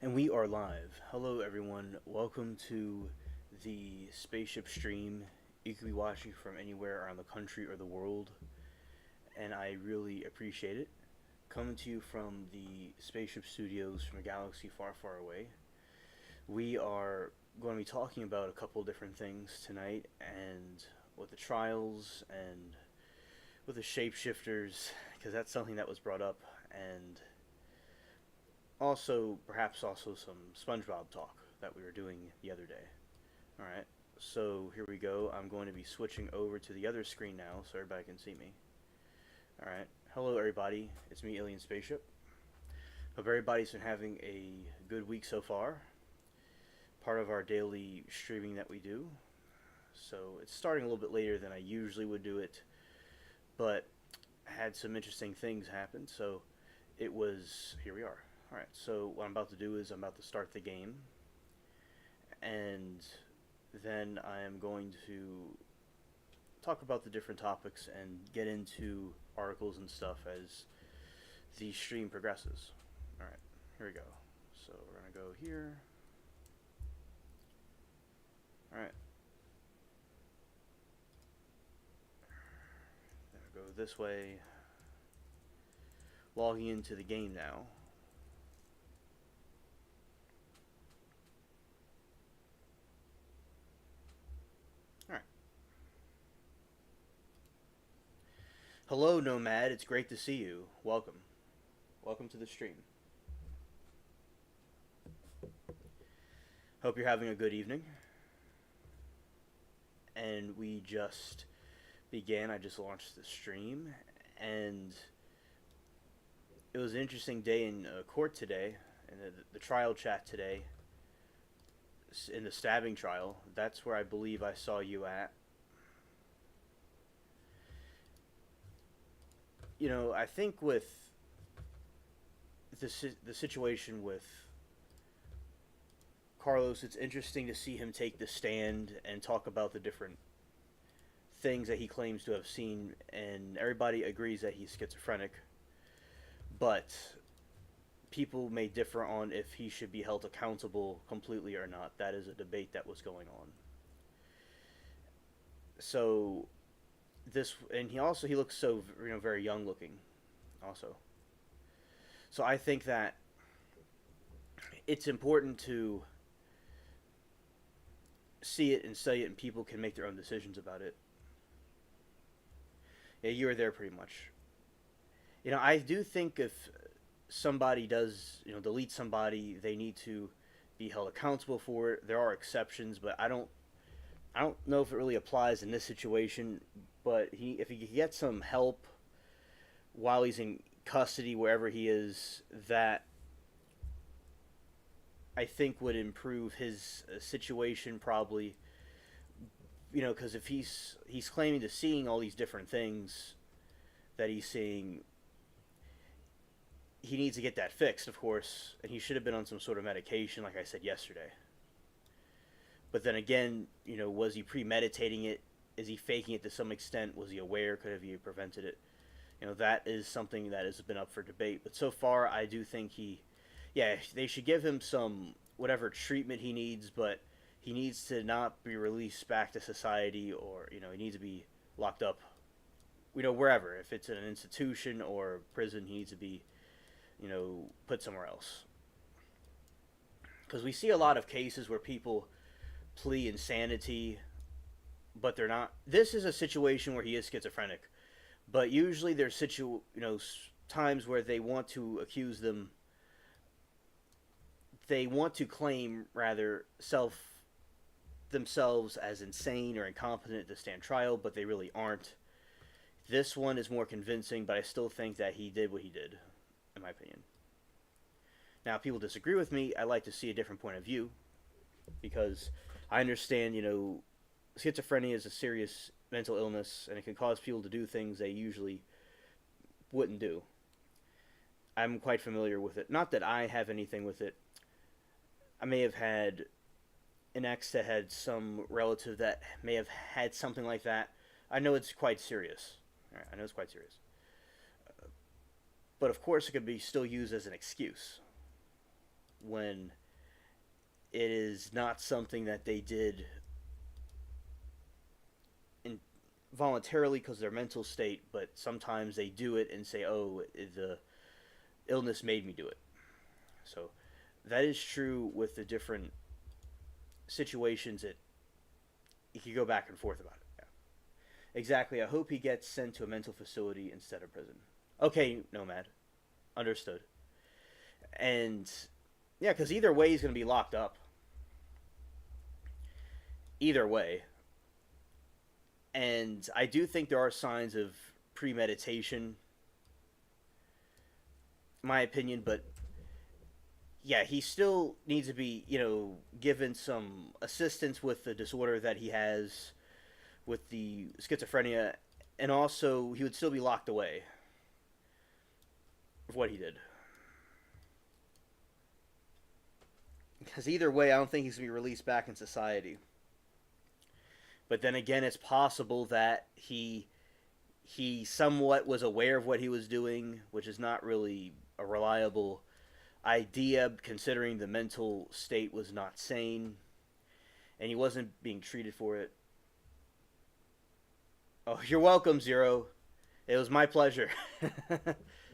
And we are live. Hello, everyone. Welcome to the spaceship stream. You could be watching from anywhere around the country or the world, and I really appreciate it. Coming to you from the spaceship studios from a galaxy far, far away. We are going to be talking about a couple different things tonight, and with the trials and with the shapeshifters, because that's something that was brought up, and also perhaps also some Spongebob talk that we were doing the other day. All right, so here we go. I'm going to be switching over to the other screen now so everybody can see me. All right, hello everybody. It's me, Alien Spaceship. Hope everybody's been having a good week so far. Part of our daily streaming that we do. So it's starting a little bit later than I usually would do it, but had some interesting things happen. So it was here we are. Alright, so what I'm about to do is I'm about to start the game, and then I am going to talk about the different topics and get into articles and stuff as the stream progresses. Alright, here we go. So we're going to go here. Alright. Then we go this way. Logging into the game now. Hello, Nomad. It's great to see you. Welcome. Welcome to the stream. Hope you're having a good evening. And we just began. I just launched the stream, and it was an interesting day in court today, in the trial chat today, in the stabbing trial. That's where I believe I saw you at. You know, I think with the situation with Carlos, it's interesting to see him take the stand and talk about the different things that he claims to have seen, and everybody agrees that he's schizophrenic, but people may differ on if he should be held accountable completely or not. That is a debate that was going on. So this, and he looks so very young looking also. So I think that it's important to see it and study it, and people can make their own decisions about it. Yeah, you were there pretty much. I do think if somebody does delete somebody, they need to be held accountable for it. There are exceptions, but I don't know if it really applies in this situation. But if he gets some help while he's in custody, wherever he is, that I think would improve his situation probably. Because if he's claiming to seeing all these different things that he's seeing, he needs to get that fixed, of course, and he should have been on some sort of medication, like I said yesterday. But then again, was he premeditating it? Is he faking it to some extent? Was he aware? Could have he prevented it? That is something that has been up for debate. But so far, I do think they should give him some whatever treatment he needs, but he needs to not be released back to society, or he needs to be locked up, wherever. If it's in an institution or prison, he needs to be, put somewhere else. Because we see a lot of cases where people plea insanity, but they're not. This is a situation where he is schizophrenic, but usually there's times where they want to accuse them. They want to claim rather themselves as insane or incompetent to stand trial, but they really aren't. This one is more convincing, but I still think that he did what he did, in my opinion. Now, if people disagree with me, I like to see a different point of view, because I understand, schizophrenia is a serious mental illness, and it can cause people to do things they usually wouldn't do. I'm quite familiar with it. Not that I have anything with it. I may have had an ex that had some relative that may have had something like that. I know it's quite serious. I know it's quite serious. But of course, it could be still used as an excuse. when it is not something that they did voluntarily because of their mental state, but sometimes they do it and say, "Oh, the illness made me do it." So that is true with the different situations that you can go back and forth about it. Yeah. Exactly. I hope he gets sent to a mental facility instead of prison. Okay, Nomad. Understood. And yeah, because either way, he's going to be locked up. Either way. And I do think there are signs of premeditation, in my opinion, but yeah, he still needs to be, given some assistance with the disorder that he has with the schizophrenia, and also he would still be locked away for what he did. Because either way, I don't think he's going to be released back in society. But then again, it's possible that he somewhat was aware of what he was doing, which is not really a reliable idea considering the mental state was not sane and he wasn't being treated for it. Oh, you're welcome, Zero. It was my pleasure.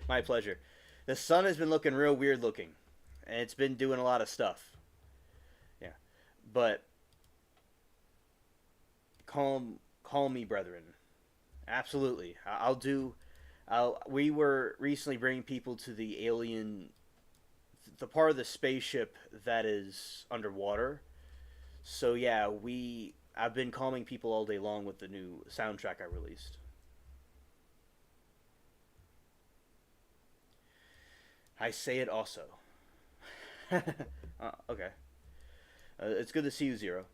My pleasure. The sun has been looking real weird looking, and it's been doing a lot of stuff. Yeah. But calm me, brethren. Absolutely. We were recently bringing people to the alien, the part of the spaceship that is underwater. So yeah, I've been calming people all day long with the new soundtrack I released. I say it also. Okay. It's good to see you, Zero.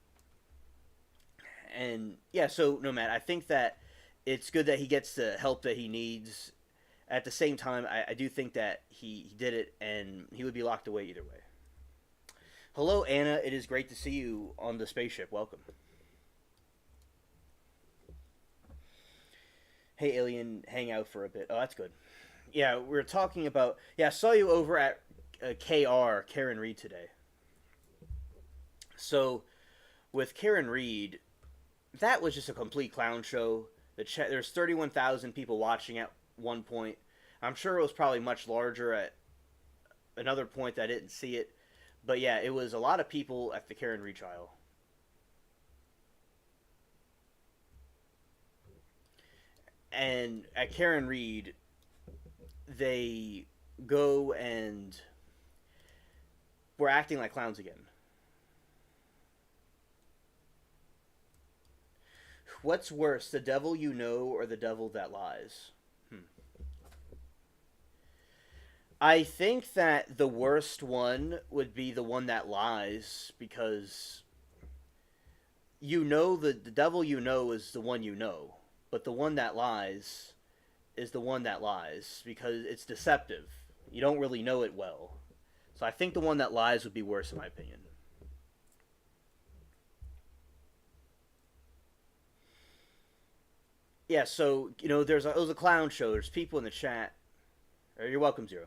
And yeah, so Nomad, I think that it's good that he gets the help that he needs. At the same time, I do think that he did it, and he would be locked away either way. Hello, Anna. It is great to see you on the spaceship. Welcome. Hey, Alien, hang out for a bit. Oh, that's good. Yeah, we were talking about. Yeah, I saw you over at Karen Reed today. So, with Karen Reed, that was just a complete clown show. There's 31,000 people watching at one point. I'm sure it was probably much larger at another point that I didn't see it. But yeah, it was a lot of people at the Karen Reed trial. And at Karen Reed, they go and were acting like clowns again. What's worse, the devil you know or the devil that lies? I think that the worst one would be the one that lies, because the devil you know is the one you know, but the one that lies is the one that lies because it's deceptive. You don't really know it well. So I think the one that lies would be worse in my opinion. Yeah, so it was a clown show. There's people in the chat. You're welcome, Zero.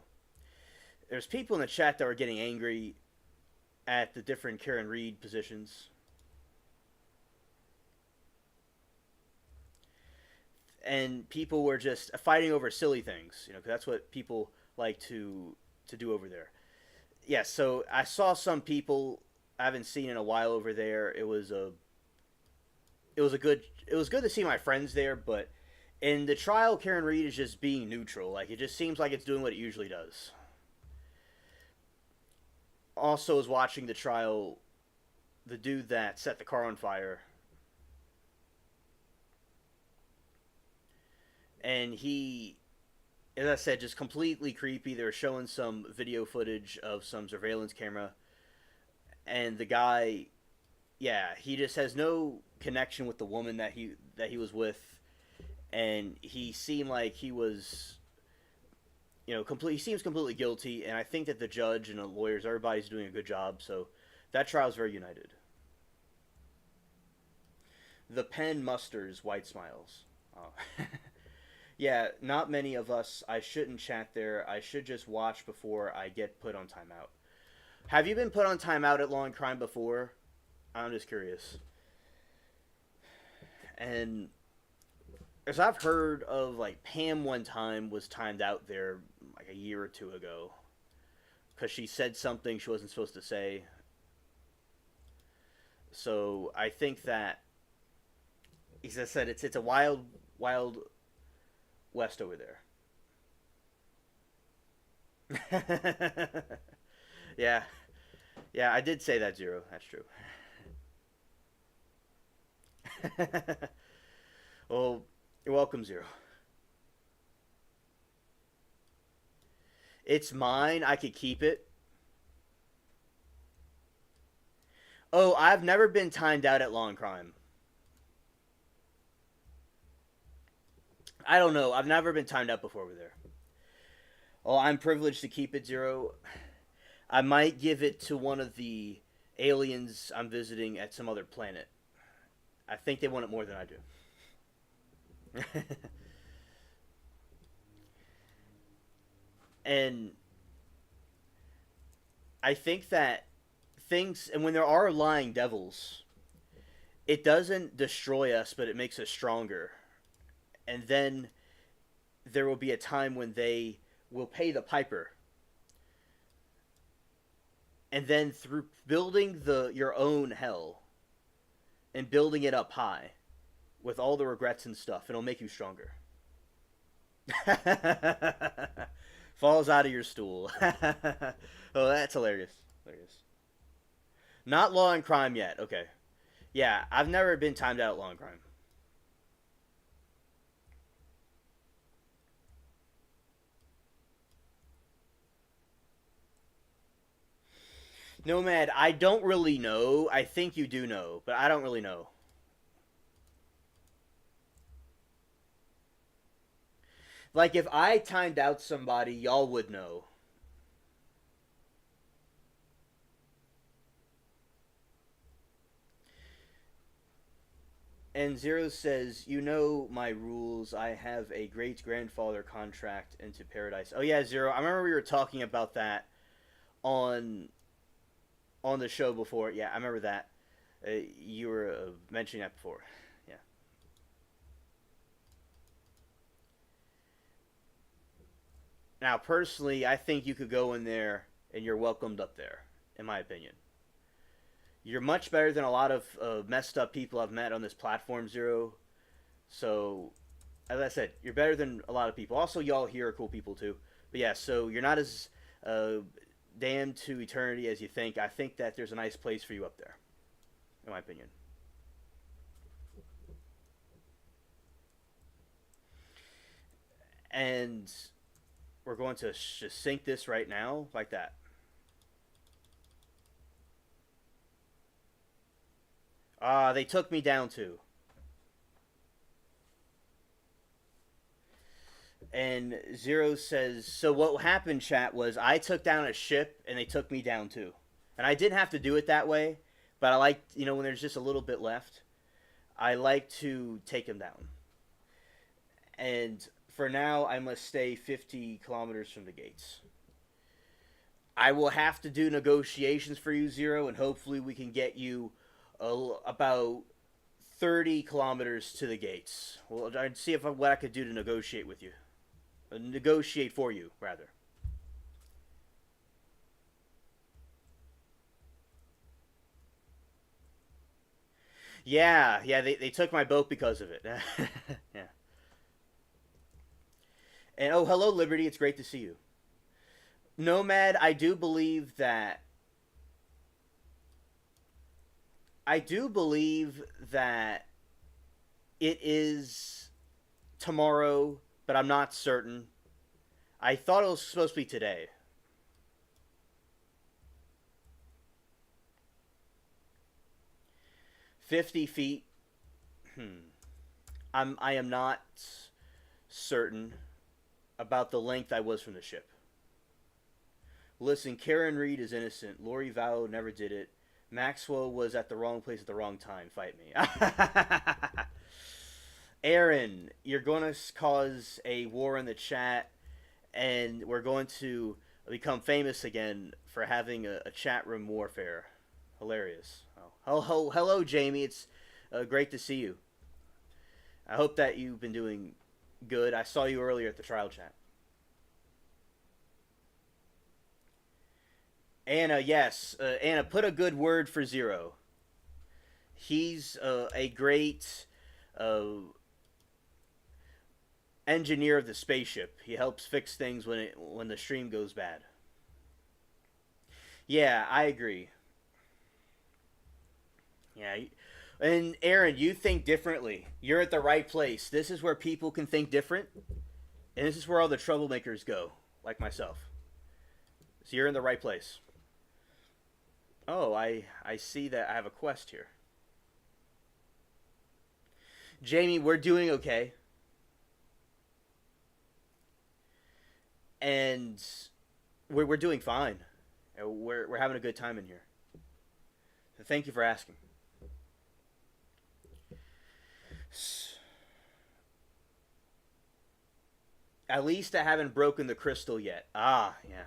There's people in the chat that were getting angry at the different Karen Reed positions. And people were just fighting over silly things, because that's what people like to do over there. Yeah, so I saw some people I haven't seen in a while over there. It was good to see my friends there, but in the trial, Karen Reed is just being neutral. Like, it just seems like it's doing what it usually does. Also was watching the trial, the dude that set the car on fire. And he, as I said, just completely creepy. They were showing some video footage of some surveillance camera. And the guy, yeah, he just has no connection with the woman that he was with. And he seemed like he was, he seems completely guilty, and I think that the judge and the lawyers, everybody's doing a good job, so that trial's very united. The pen musters white smiles. Oh. Yeah, not many of us. I shouldn't chat there. I should just watch before I get put on timeout. Have you been put on timeout at Law and Crime before? I'm just curious. And as I've heard of, like, Pam one time was timed out there like a year or two ago because she said something she wasn't supposed to say. So I think that, as I said, it's a wild west over there. Yeah, yeah, I did say that, Zero. That's true. Well, you're welcome, Zero. It's mine. I could keep it. Oh, I've never been timed out at Law and Crime. I don't know. I've never been timed out before over there. Oh, I'm privileged to keep it, Zero. I might give it to one of the aliens I'm visiting at some other planet. I think they want it more than I do. And I think that things, and when there are lying devils, it doesn't destroy us, but it makes us stronger. And then there will be a time when they will pay the piper. And then through building your own hell and building it up high with all the regrets and stuff, it'll make you stronger. Falls out of your stool. Oh, that's hilarious. Hilarious. Not Law and Crime yet. Okay. Yeah, I've never been timed out at Law and Crime. Nomad, I don't really know. I think you do know, but I don't really know. Like, if I timed out somebody, y'all would know. And Zero says, "You know my rules. I have a great grandfather contract into paradise." Oh yeah, Zero. I remember we were talking about that on the show before. Yeah, I remember that. You were mentioning that before. Yeah. Now, personally, I think you could go in there and you're welcomed up there, in my opinion. You're much better than a lot of messed up people I've met on this platform, Zero. So, as I said, you're better than a lot of people. Also, y'all here are cool people too. But yeah, so you're not as uh, damned to eternity as you think. I think that there's a nice place for you up there, in my opinion. And we're going to just sync this right now, like that. They took me down too. And Zero says, so what happened, chat, was I took down a ship and they took me down too. And I didn't have to do it that way, but I like, when there's just a little bit left, I like to take them down. And for now, I must stay 50 kilometers from the gates. I will have to do negotiations for you, Zero, and hopefully we can get you about 30 kilometers to the gates. Well, I'd see what I could do to negotiate with you. Negotiate for you, rather. Yeah, they took my boat because of it. Yeah. And oh, hello, Liberty. It's great to see you. Nomad, I do believe that it is tomorrow, but I'm not certain. I thought it was supposed to be today. 50 feet. I am not certain about the length I was from the ship. Listen, Karen Reed is innocent. Lori Vallow never did it. Maxwell was at the wrong place at the wrong time. Fight me. Aaron, you're going to cause a war in the chat, and we're going to become famous again for having a chat room warfare. Hilarious. Hello, Jamie. It's great to see you. I hope that you've been doing good. I saw you earlier at the trial chat. Anna, yes. Anna, put a good word for Zero. He's a great uh, engineer of the spaceship. He helps fix things when the stream goes bad. Yeah, I agree. Yeah, and Aaron, you think differently. You're at the right place. This is where people can think different, and this is where all the troublemakers go, like myself. So you're in the right place. Oh, I see that I have a quest here. Jamie, we're doing okay, and we're doing fine. We're having a good time in here. So thank you for asking. At least I haven't broken the crystal yet. Ah, yeah.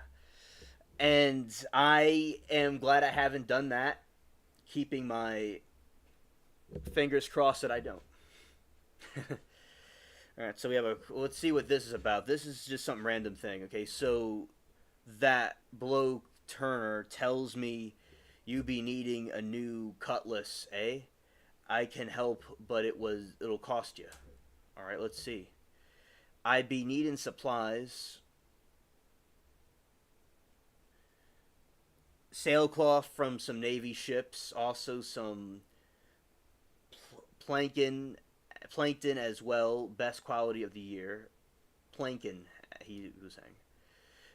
And I am glad I haven't done that. Keeping my fingers crossed that I don't. All right, so we have a. Let's see what this is about. This is just some random thing. Okay, so that blow Turner tells me you be needing a new cutlass, eh? I can help, but it'll cost you. All right, let's see. I be needing supplies. Sailcloth from some Navy ships, also some plankton, plankton as well. Best quality of the year, plankton. He was saying.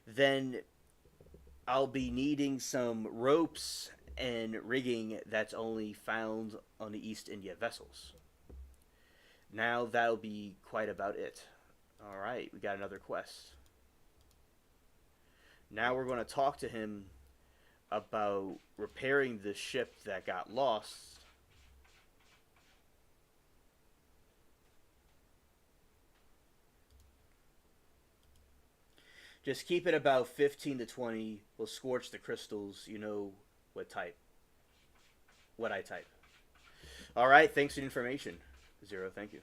Then I'll be needing some ropes and rigging that's only found on the East India vessels. Now that'll be quite about it. All right, we got another quest. Now we're going to talk to him about repairing the ship that got lost. Just keep it about 15 to 20. We'll scorch the crystals. You know what type. What I type. All right, thanks for the information. Zero, thank you.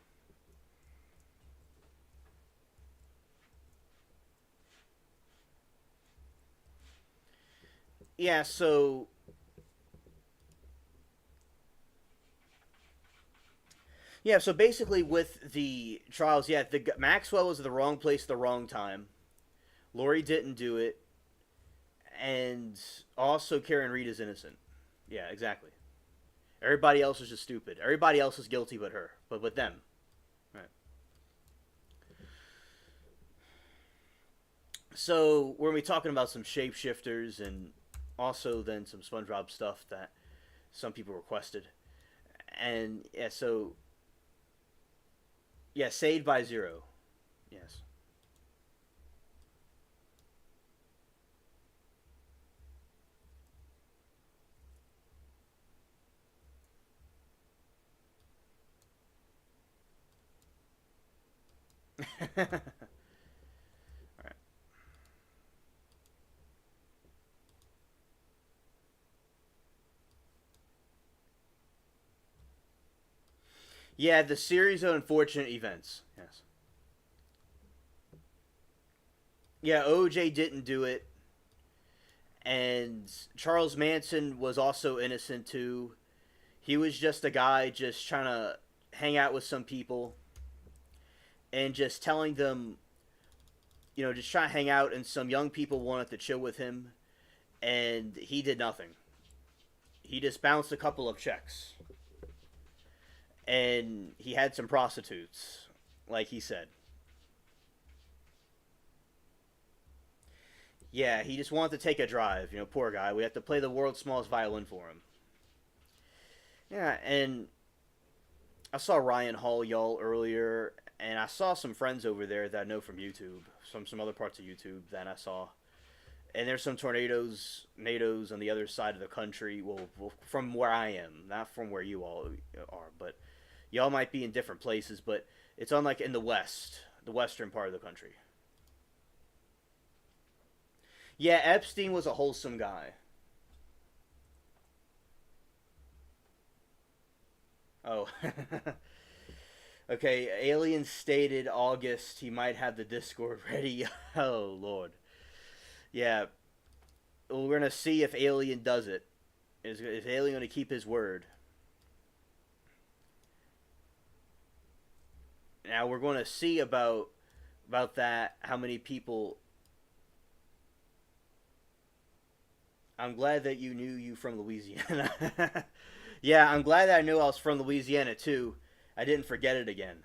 Yeah, so basically with the trials, yeah, the Maxwell was at the wrong place at the wrong time. Lori didn't do it, and also Karen Reed is innocent. Yeah, exactly. Everybody else is just stupid. Everybody else is guilty but her, but with them. Right. So we're gonna be talking about some shapeshifters and also then some SpongeBob stuff that some people requested, and yeah, so yeah, saved by Zero. Yes. All right. Yeah, the series of unfortunate events. Yes. Yeah, OJ didn't do it, and Charles Manson was also innocent too. He was just a guy just trying to hang out with some people and just telling them, just trying to hang out, and some young people wanted to chill with him, and he did nothing. He just bounced a couple of checks, and he had some prostitutes, like he said. Yeah, he just wanted to take a drive. Poor guy. We have to play the world's smallest violin for him. Yeah, and I saw Ryan Hall y'all earlier, and I saw some friends over there that I know from YouTube, some other parts of YouTube that I saw. And there's some tornadoes on the other side of the country. Well, from where I am, not from where you all are, but y'all might be in different places. But it's on like in the west, the western part of the country. Yeah, Epstein was a wholesome guy. Oh. Okay, Alien stated August he might have the Discord ready. Oh, Lord. Yeah, well, we're going to see if Alien does it. Is Alien going to keep his word? Now, we're going to see about that, how many people... I'm glad that you knew you from Louisiana. Yeah, I'm glad that I knew I was from Louisiana, too. I didn't forget it again.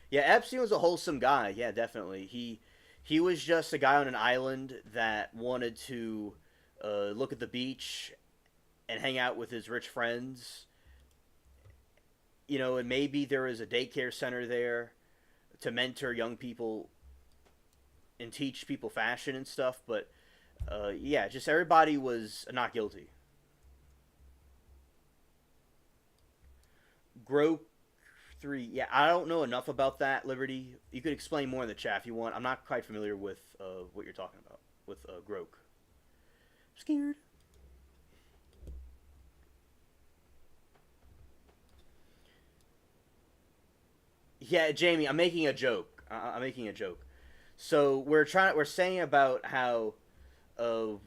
Yeah, Epstein was a wholesome guy. Yeah, definitely. He was just a guy on an island that wanted to look at the beach and hang out with his rich friends. And maybe there was a daycare center there to mentor young people and teach people fashion and stuff. But yeah, just everybody was not guilty. Grow 3. Yeah, I don't know enough about that, Liberty. You could explain more in the chat if you want. I'm not quite familiar with what you're talking about with Groke. Scared. Yeah, Jamie, I'm making a joke. I'm making a joke. So we're saying about how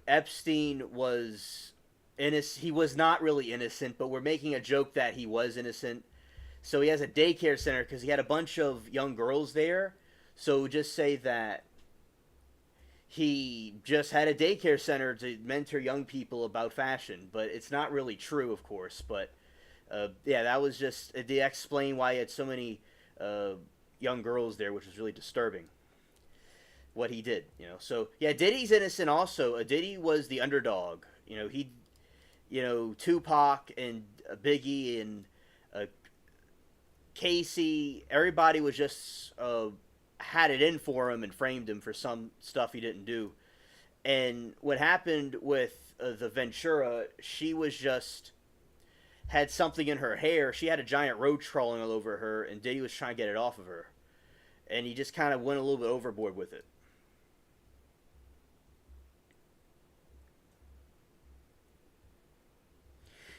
Epstein was innocent. He was not really innocent, but we're making a joke that he was innocent. So he has a daycare center because he had a bunch of young girls there. So just say that he just had a daycare center to mentor young people about fashion, but it's not really true, of course. But yeah, that was just to explain why he had so many uh, young girls there, which was really disturbing. What he did, So yeah, Diddy's innocent. Also, Diddy was the underdog. Tupac and Biggie and uh, Casey. Everybody was just had it in for him and framed him for some stuff he didn't do. And what happened with the Ventura, she was just had something in her hair. She had a giant roach crawling all over her, and Diddy was trying to get it off of her. And he just kind of went a little bit overboard with it.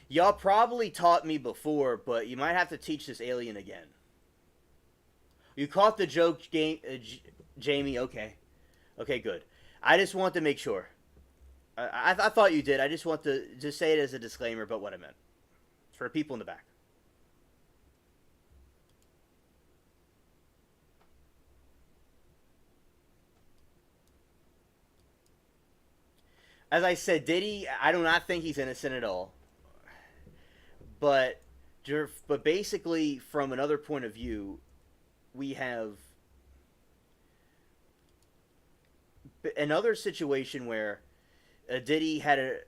Y'all probably taught me before, but you might have to teach this alien again. You caught the joke, Jamie. Okay. Okay, good. I just want to make sure. I thought you did. I just want to just say it as a disclaimer about what I meant. For people in the back. As I said, Diddy, I do not think he's innocent at all. But basically, from another point of view, we have another situation where Diddy had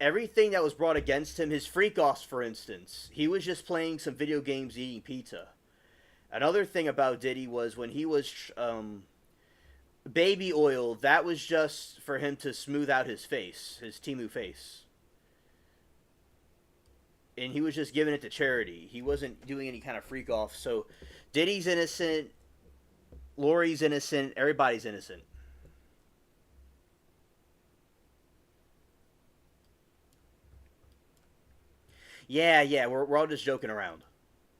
everything that was brought against him. His freak offs, for instance, he was just playing some video games, eating pizza. Another thing about Diddy was when he was baby oil, that was just for him to smooth out his face, his Timu face. And he was just giving it to charity. He wasn't doing any kind of freak off. So Diddy's innocent, Lori's innocent, everybody's innocent. Yeah, we're all just joking around.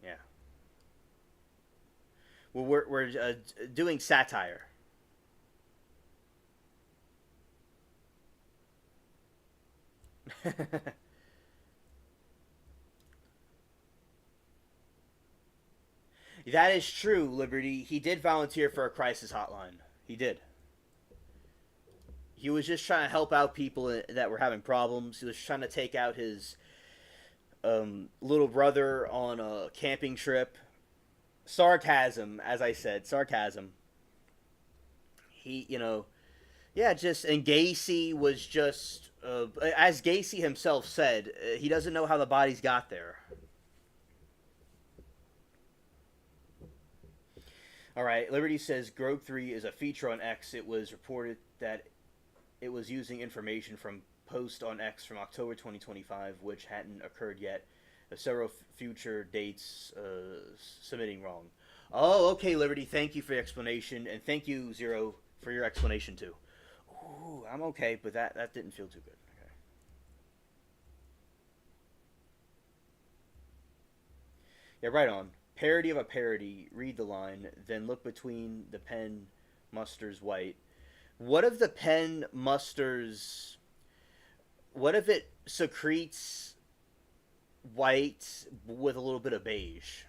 Yeah. Well, we're doing satire. That is true, Liberty. He did volunteer for a crisis hotline. He did. He was just trying to help out people that were having problems. He was trying to take out his little brother on a camping trip. Sarcasm, as I said, sarcasm. Yeah, just, and Gacy was just, as Gacy himself said, he doesn't know how the bodies got there. All right, Liberty says Grove 3 is a feature on X. It was reported that it was using information from post on X from October 2025, which hadn't occurred yet. Several future dates submitting wrong. Oh, okay, Liberty. Thank you for your explanation, and thank you, Zero, for your explanation too. Ooh, I'm okay, but that didn't feel too good. Okay. Yeah, right on. Parody of a parody. Read the line, then look between the pen musters white. What if the pen musters? What if it secretes white with a little bit of beige?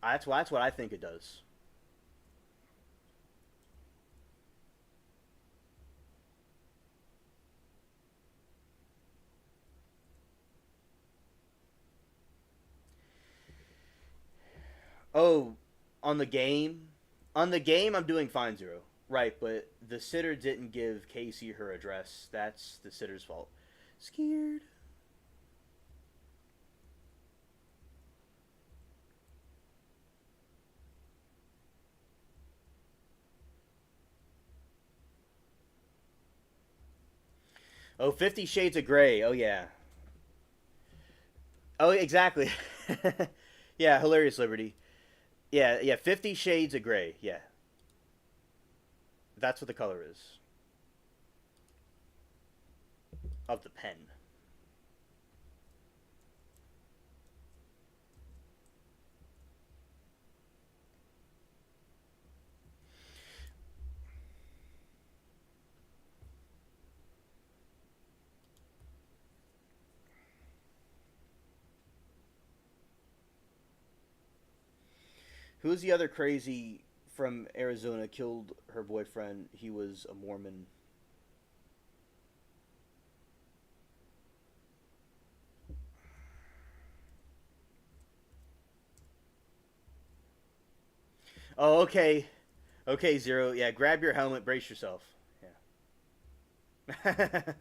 That's what I think it does. Oh, on the game, I'm doing fine zero. Right, but the sitter didn't give Casey her address. That's the sitter's fault. Scared. Oh, 50 Shades of Grey. Oh, yeah. Oh, exactly. Yeah, hilarious Liberty. Yeah, yeah, 50 Shades of Grey. Yeah, that's what the color is of the pen. Who's the other crazy from Arizona killed her boyfriend? He was a Mormon. Oh, okay. Okay, Zero. Yeah, grab your helmet, brace yourself. Yeah.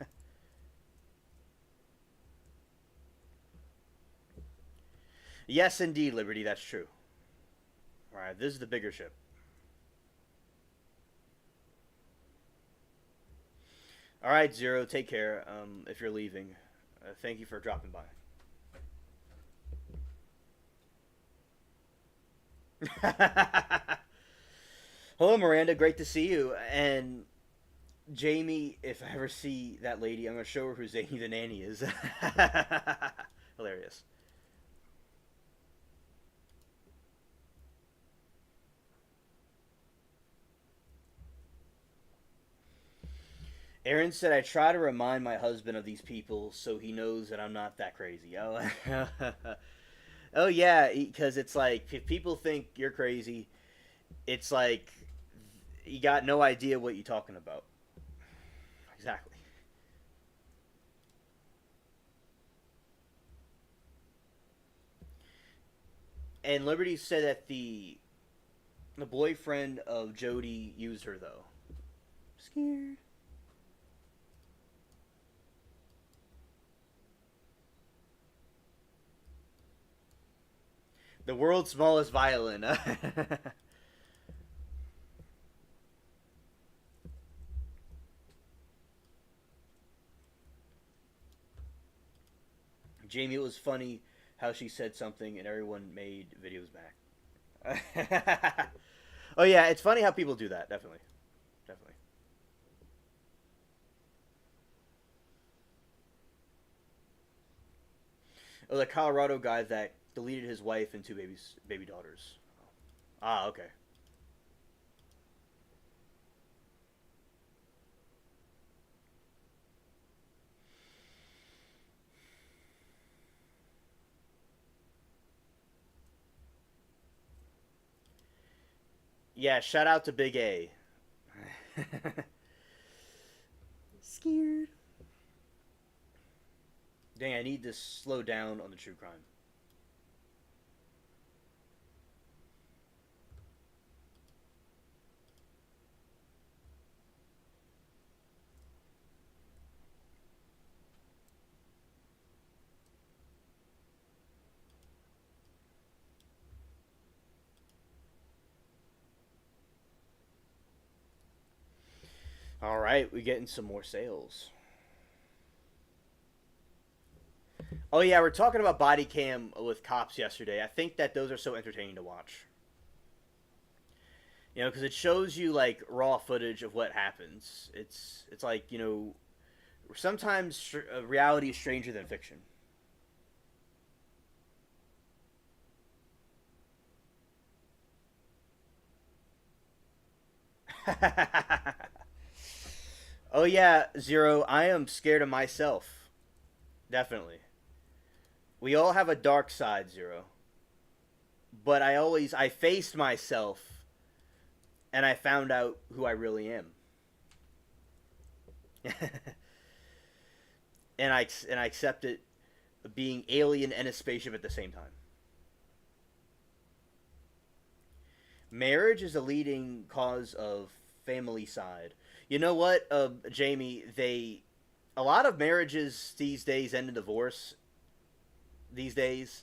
Yes, indeed, Liberty, that's true. Alright, this is the bigger ship. Alright, Zero, take care if you're leaving. Thank you for dropping by. Hello, Miranda. Great to see you. And Jamie, if I ever see that lady, I'm going to show her who Zany the Nanny is. Hilarious. Aaron said, I try to remind my husband of these people so he knows that I'm not that crazy. Oh, oh yeah, because it's like, if people think you're crazy, it's like, you got no idea what you're talking about. Exactly. And Liberty said that the boyfriend of Jody used her, though. Scared. The world's smallest violin. Jamie, it was funny how she said something and everyone made videos back. Oh yeah, it's funny how people do that. Definitely, definitely. Oh, the Colorado guy that deleted his wife and two baby daughters. Ah, okay. Yeah, shout out to Big A. Scared. Dang, I need to slow down on the true crime. All right, we getting some more sales. Oh yeah, we're talking about body cam with cops yesterday. I think that those are so entertaining to watch. You know, because it shows you like raw footage of what happens. It's like, you know, sometimes reality is stranger than fiction. Oh yeah, Zero. I am scared of myself. Definitely. We all have a dark side, Zero. But I faced myself and I found out who I really am. And I accepted being alien and a spaceship at the same time. Marriage is a leading cause of family side. You know what, Jamie? A lot of marriages these days end in divorce. These days,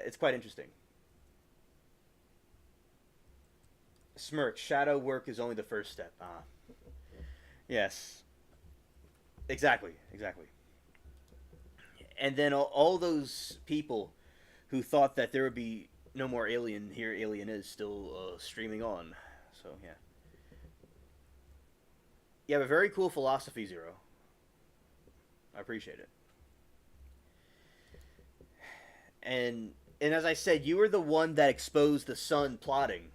it's quite interesting. Smirk. Shadow work is only the first step. Ah, yes, exactly, exactly. And then all those people who thought that there would be no more Alien, here Alien is still streaming on. So yeah, you have a very cool philosophy, Zero. I appreciate it. And and as I said, you were the one that exposed the Sun plotting.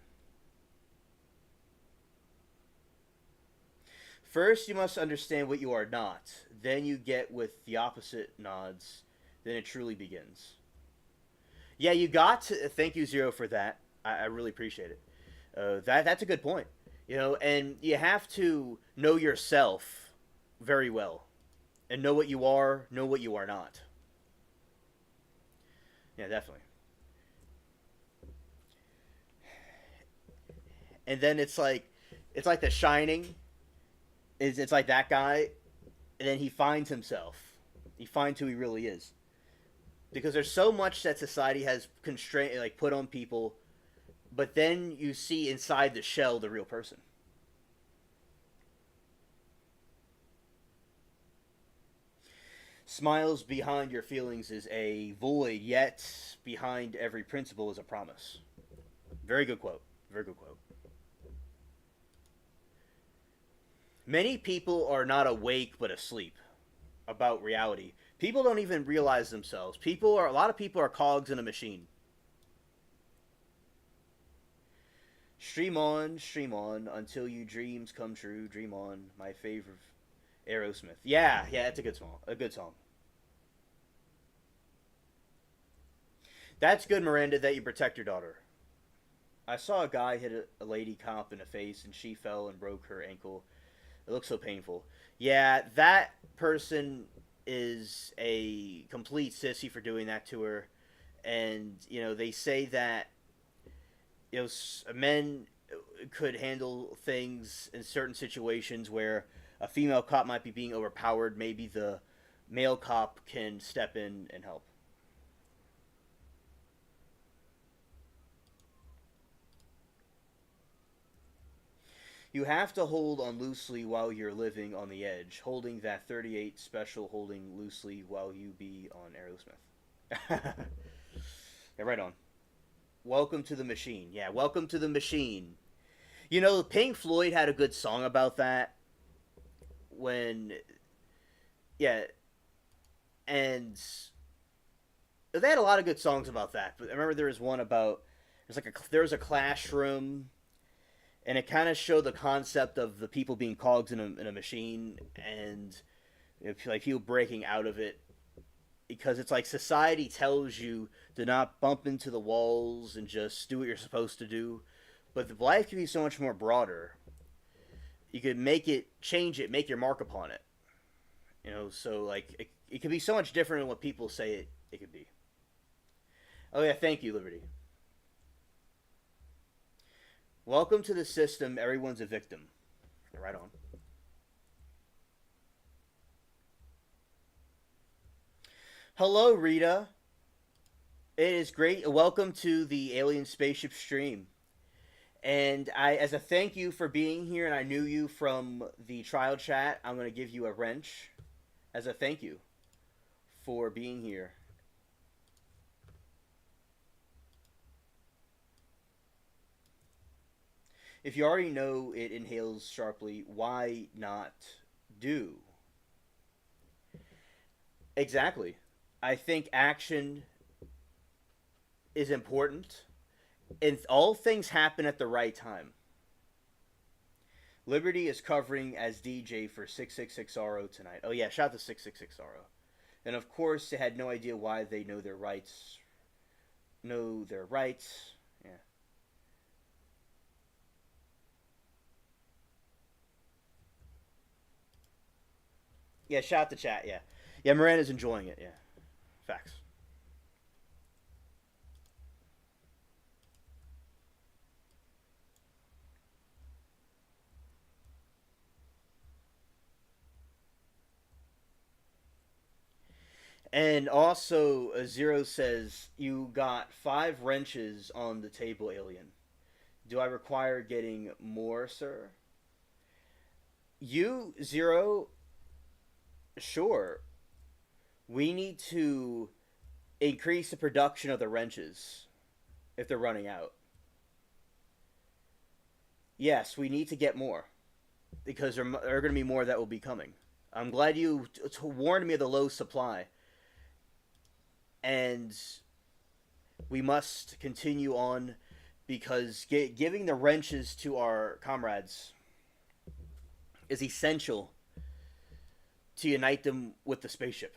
First, you must understand what you are not. Then you get with the opposite nods. Then it truly begins. Yeah, you got to. Thank you, Zero, for that. I really appreciate it. That's a good point. You know, and you have to know yourself very well, and know what you are, know what you are not. Yeah, definitely. And then it's like The Shining. It's like that guy, and then he finds himself. He finds who he really is. Because there's so much that society has constrained, like put on people, but then you see inside the shell the real person. Smiles behind your feelings is a void, yet behind every principle is a promise. Very good quote. Very good quote. Many people are not awake but asleep about reality. People don't even realize themselves. A lot of people are cogs in a machine. Stream on until your dreams come true. Dream on, my favorite Aerosmith. Yeah, yeah, it's a good song. A good song. That's good, Miranda, that you protect your daughter. I saw a guy hit a lady cop in the face and she fell and broke her ankle. It looks so painful. Yeah, that person is a complete sissy for doing that to her. And, you know, they say that, you know, men could handle things in certain situations where a female cop might be being overpowered. Maybe the male cop can step in and help. You have to hold on loosely while you're living on the edge, holding that 38 special, holding loosely while you be on Aerosmith. Yeah, right on. Welcome to the machine. Yeah, welcome to the machine. You know, Pink Floyd had a good song about that when, yeah, and they had a lot of good songs about that. But I remember there was one about there was a classroom, and it kind of showed the concept of the people being cogs in a machine, and like people breaking out of it because it's like society tells you to not bump into the walls and just do what you're supposed to do, but the life can be so much more broader. You could make it, change it, make your mark upon it. You know, so like it could be so much different than what people say it could be. Oh yeah, thank you, Liberty. Welcome to the system. Everyone's a victim. Right on. Hello, Rita. It is great. Welcome to the Alien Spaceship stream. And as a thank you for being here, and I knew you from the trial chat, I'm going to give you a wrench as a thank you for being here. If you already know it inhales sharply, why not do? Exactly. I think action is important, and all things happen at the right time. Liberty is covering as DJ for 666RO tonight. Oh yeah, shout out to 666RO. And of course, they had no idea why they know their rights. Know their rights. Yeah. Yeah, shout out to chat. Yeah. Yeah, Miranda's enjoying it. Yeah. Facts. And also, Zero says, you got 5 wrenches on the table, alien. Do I require getting more, sir? You, Zero, sure. We need to increase the production of the wrenches if they're running out. Yes, we need to get more because there are going to be more that will be coming. I'm glad you warned me of the low supply. And we must continue on because giving the wrenches to our comrades is essential to unite them with the spaceship.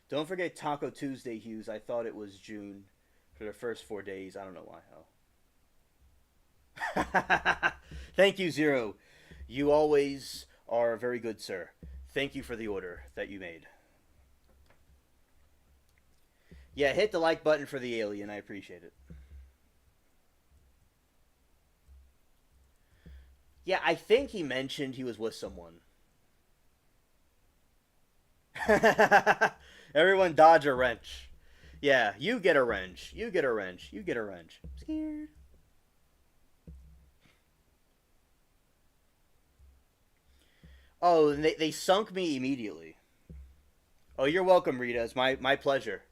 Don't forget Taco Tuesday, Hughes. I thought it was June for the first 4 days. I don't know why. Thank you, Zero. You always are very good, sir. Thank you for the order that you made. Yeah, hit the like button for the alien. I appreciate it. Yeah, I think he mentioned he was with someone. Everyone dodge a wrench. Yeah, you get a wrench. You get a wrench. You get a wrench. I'm scared. Oh, and they sunk me immediately. Oh, you're welcome, Rita. It's my pleasure.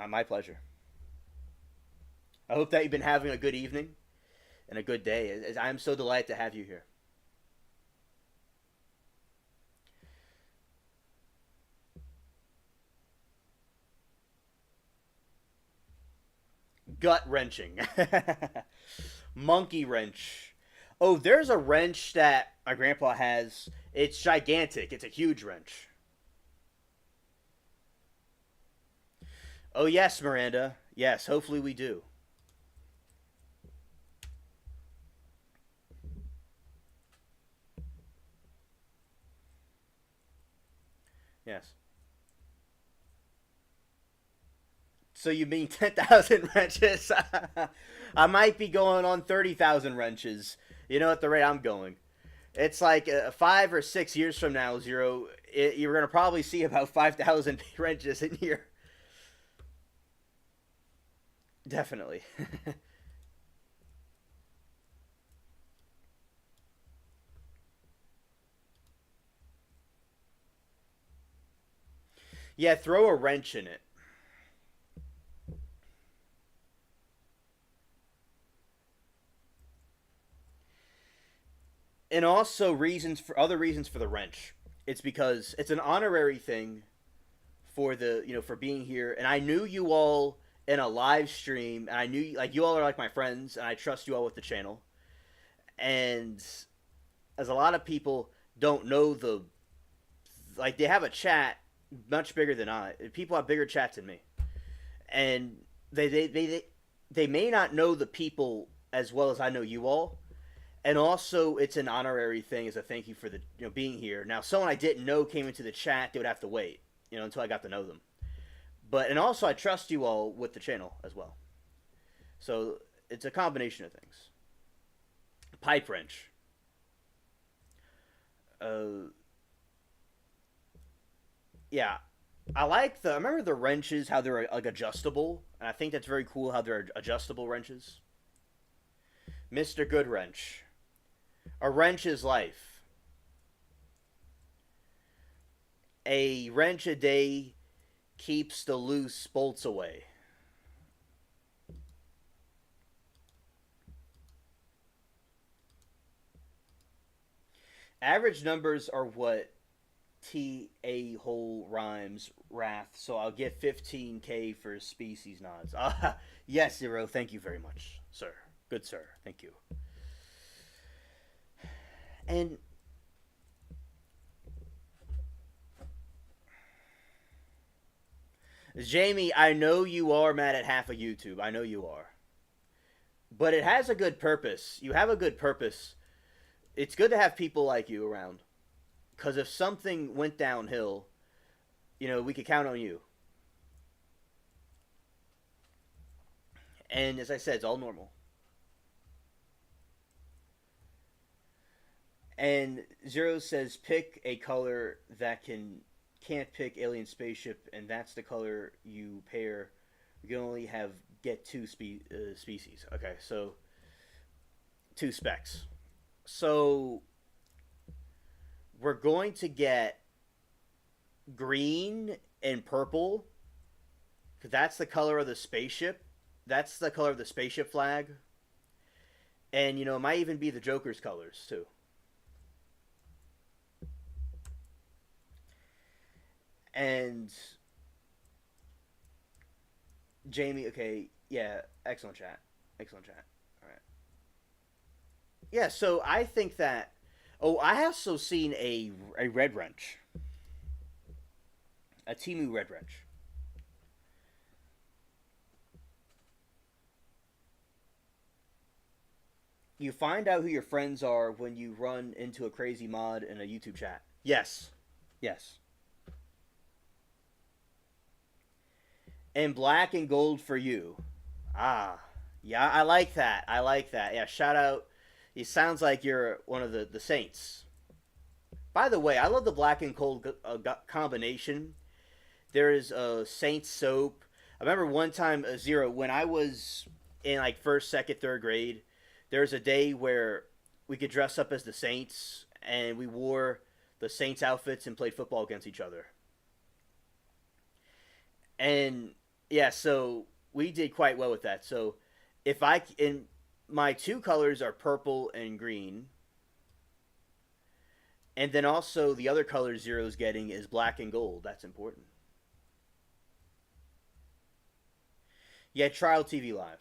My pleasure. I hope that you've been having a good evening and a good day. I'm so delighted to have you here. Gut wrenching. Monkey wrench. Oh, there's a wrench that my grandpa has. It's gigantic. It's a huge wrench. Oh, yes, Miranda. Yes, hopefully we do. Yes. So you mean 10,000 wrenches? I might be going on 30,000 wrenches. You know, at the rate I'm going. It's like 5 or 6 years from now, Zero, you're going to probably see about 5,000 wrenches in here. Definitely. Yeah, throw a wrench in it. And also other reasons for the wrench. It's because it's an honorary thing for for being here, and I knew you all in a live stream, and I knew like you all are like my friends, and I trust you all with the channel. And as a lot of people don't know they have a chat much bigger than I. People have bigger chats than me, and they may not know the people as well as I know you all. And also, it's an honorary thing as a thank you for the being here. Now, someone I didn't know came into the chat, they would have to wait until I got to know them. But and also, I trust you all with the channel as well. So it's a combination of things. Pipe wrench. Uh, yeah, I remember the wrenches how they're like adjustable, and I think that's very cool how they're adjustable wrenches. Mr. Good Wrench. A wrench is life. A wrench a day keeps the loose bolts away. Average numbers are what T A whole rhymes wrath, so I'll get 15K for species nods. Yes, Zero, thank you very much, sir. Good sir, thank you. And Jamie, I know you are mad at half of YouTube. I know you are. But it has a good purpose. You have a good purpose. It's good to have people like you around. Because if something went downhill, we could count on you. And as I said, it's all normal. And Zero says pick a color that can't pick alien spaceship, and that's the color you pair. You can only have get two species. Okay, so two specs. So we're going to get green and purple, because that's the color of the spaceship. That's the color of the spaceship flag. And, it might even be the Joker's colors, too. And Jamie, okay, yeah, excellent chat. Excellent chat. All right. Yeah, so I think that. Oh, I also seen a red wrench. A Timu red wrench. You find out who your friends are when you run into a crazy mod in a YouTube chat. Yes. Yes. And black and gold for you. Ah. Yeah, I like that. I like that. Yeah, shout out. It sounds like you're one of the saints. By the way, I love the black and gold combination. There is a Saint soap. I remember one time, Zero, when I was in like first, second, third grade, there was a day where we could dress up as the Saints, and we wore the Saints outfits and played football against each other. And yeah, so we did quite well with that. So if I in my two colors are purple and green, and then also the other color Zero's getting is black and gold. That's important. Yeah, Trial TV Live.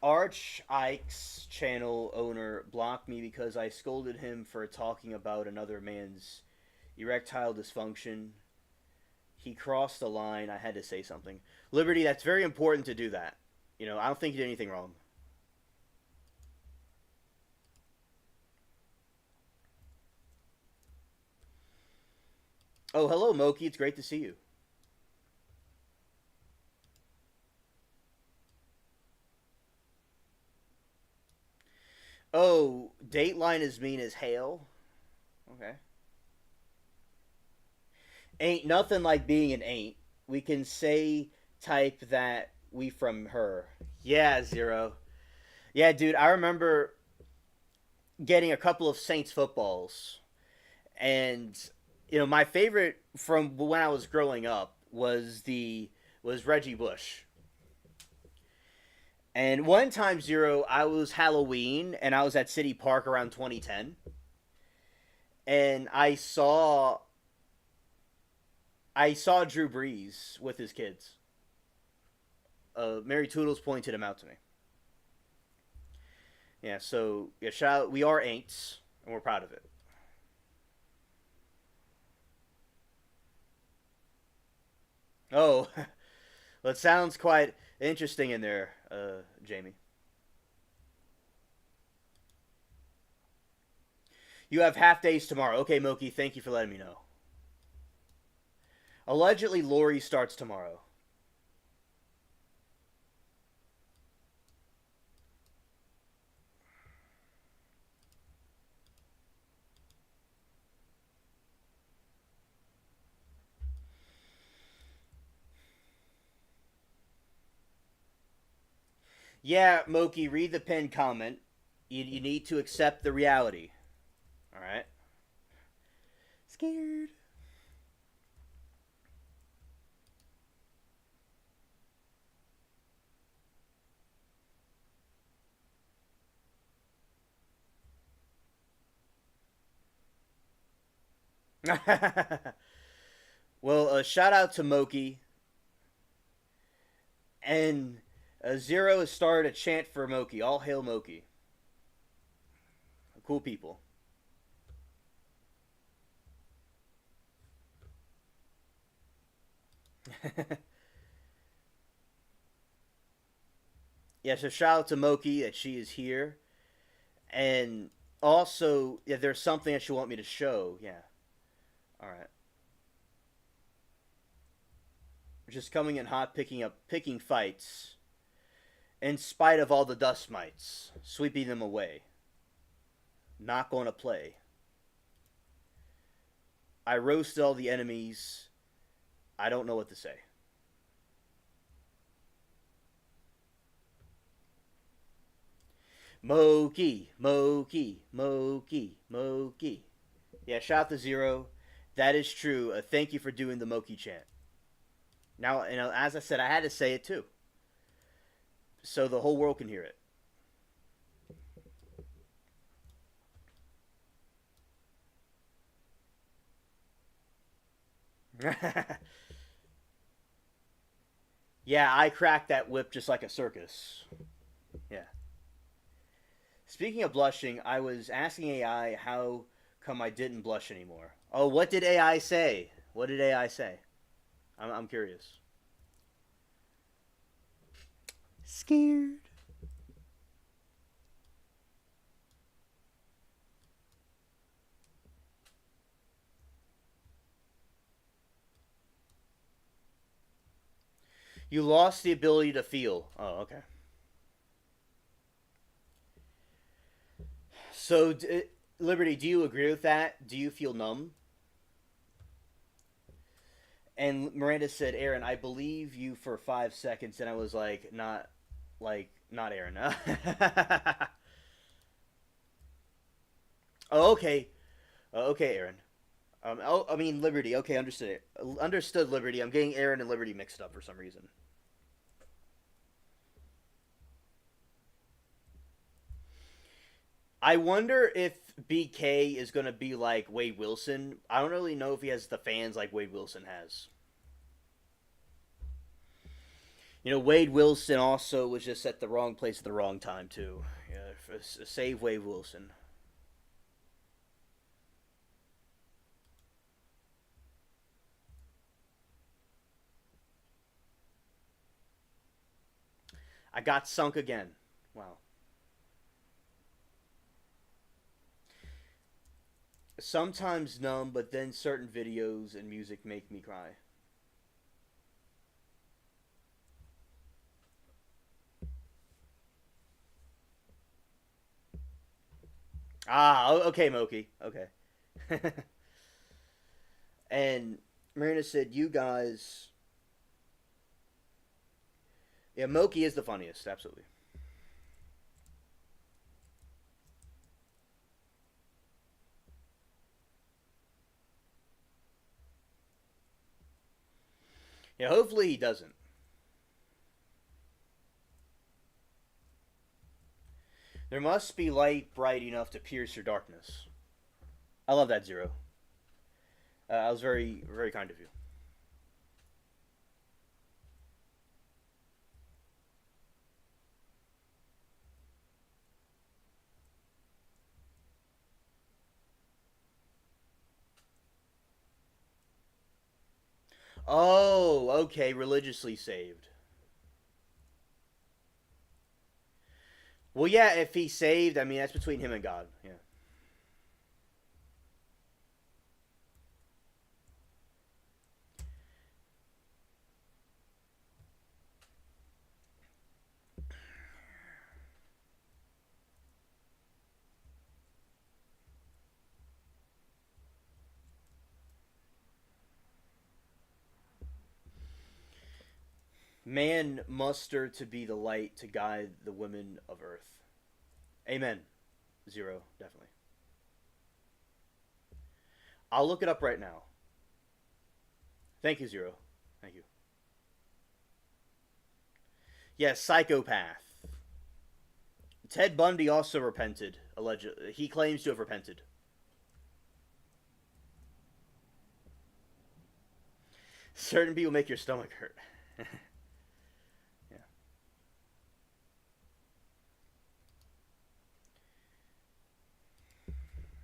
Arch Ike's channel owner blocked me because I scolded him for talking about another man's erectile dysfunction. He crossed the line. I had to say something. Liberty, that's very important to do that. I don't think you did anything wrong. Oh, hello, Moki. It's great to see you. Oh, Dateline is mean as hail. Okay. Ain't nothing like being an ain't. We can say type that we from her. Yeah, Zero. Yeah, dude, I remember getting a couple of Saints footballs. And my favorite from when I was growing up was Reggie Bush. And one time, Zero, I was Halloween and I was at City Park around 2010, and I saw Drew Brees with his kids. Mary Toodles pointed him out to me. Yeah, so yeah, shout out, we are ain'ts and we're proud of it. Oh, well, it sounds quite interesting in there, Jamie. You have half days tomorrow. Okay, Moki, thank you for letting me know. Allegedly, Lori starts tomorrow. Yeah, Moki, read the pinned comment. You need to accept the reality. All right. Scared. Well, shout out to Moki. And Zero has started a chant for Moki. All hail Moki. Cool people. Yeah, so shout out to Moki that she is here. And also, yeah, there's something that she want me to show. Yeah. Alright. Just coming in hot, picking fights. In spite of all the dust mites. Sweeping them away. Not gonna play. I roasted all the enemies. I don't know what to say. Moki, Moki, Moki, Moki. Yeah, shout out to Zero. That is true. Thank you for doing the Moki chant. Now, as I said, I had to say it too, so the whole world can hear it. Yeah, I cracked that whip just like a circus. Yeah. Speaking of blushing, I was asking AI how come I didn't blush anymore. Oh, what did AI say? What did AI say? I'm curious. Scared. You lost the ability to feel. Oh, okay. So, Liberty, do you agree with that? Do you feel numb? And Miranda said, "Aaron, I believe you for 5 seconds," and I was not Aaron. Oh, okay. Okay, Aaron. Oh, I mean Liberty. Okay, understood it. Understood Liberty. I'm getting Aaron and Liberty mixed up for some reason. I wonder if BK is gonna be like Wade Wilson. I don't really know if he has the fans like Wade Wilson has. Wade Wilson also was just at the wrong place at the wrong time too. Yeah, save Wade Wilson. I got sunk again. Wow. Sometimes numb, but then certain videos and music make me cry. Ah, okay, Moki. Okay. And Marina said, "You guys." Yeah, Moki is the funniest, absolutely. Yeah, hopefully he doesn't. There must be light bright enough to pierce your darkness. I love that, Zero. I was very, very kind of you. Oh, okay, religiously saved. Well, yeah, if he saved, I mean, that's between him and God. Yeah. Man muster to be the light to guide the women of earth. Amen. Zero, definitely. I'll look it up right now. Thank you, Zero. Thank you. Yes, psychopath. Ted Bundy also repented. Allegedly, he claims to have repented. Certain people make your stomach hurt. Yeah.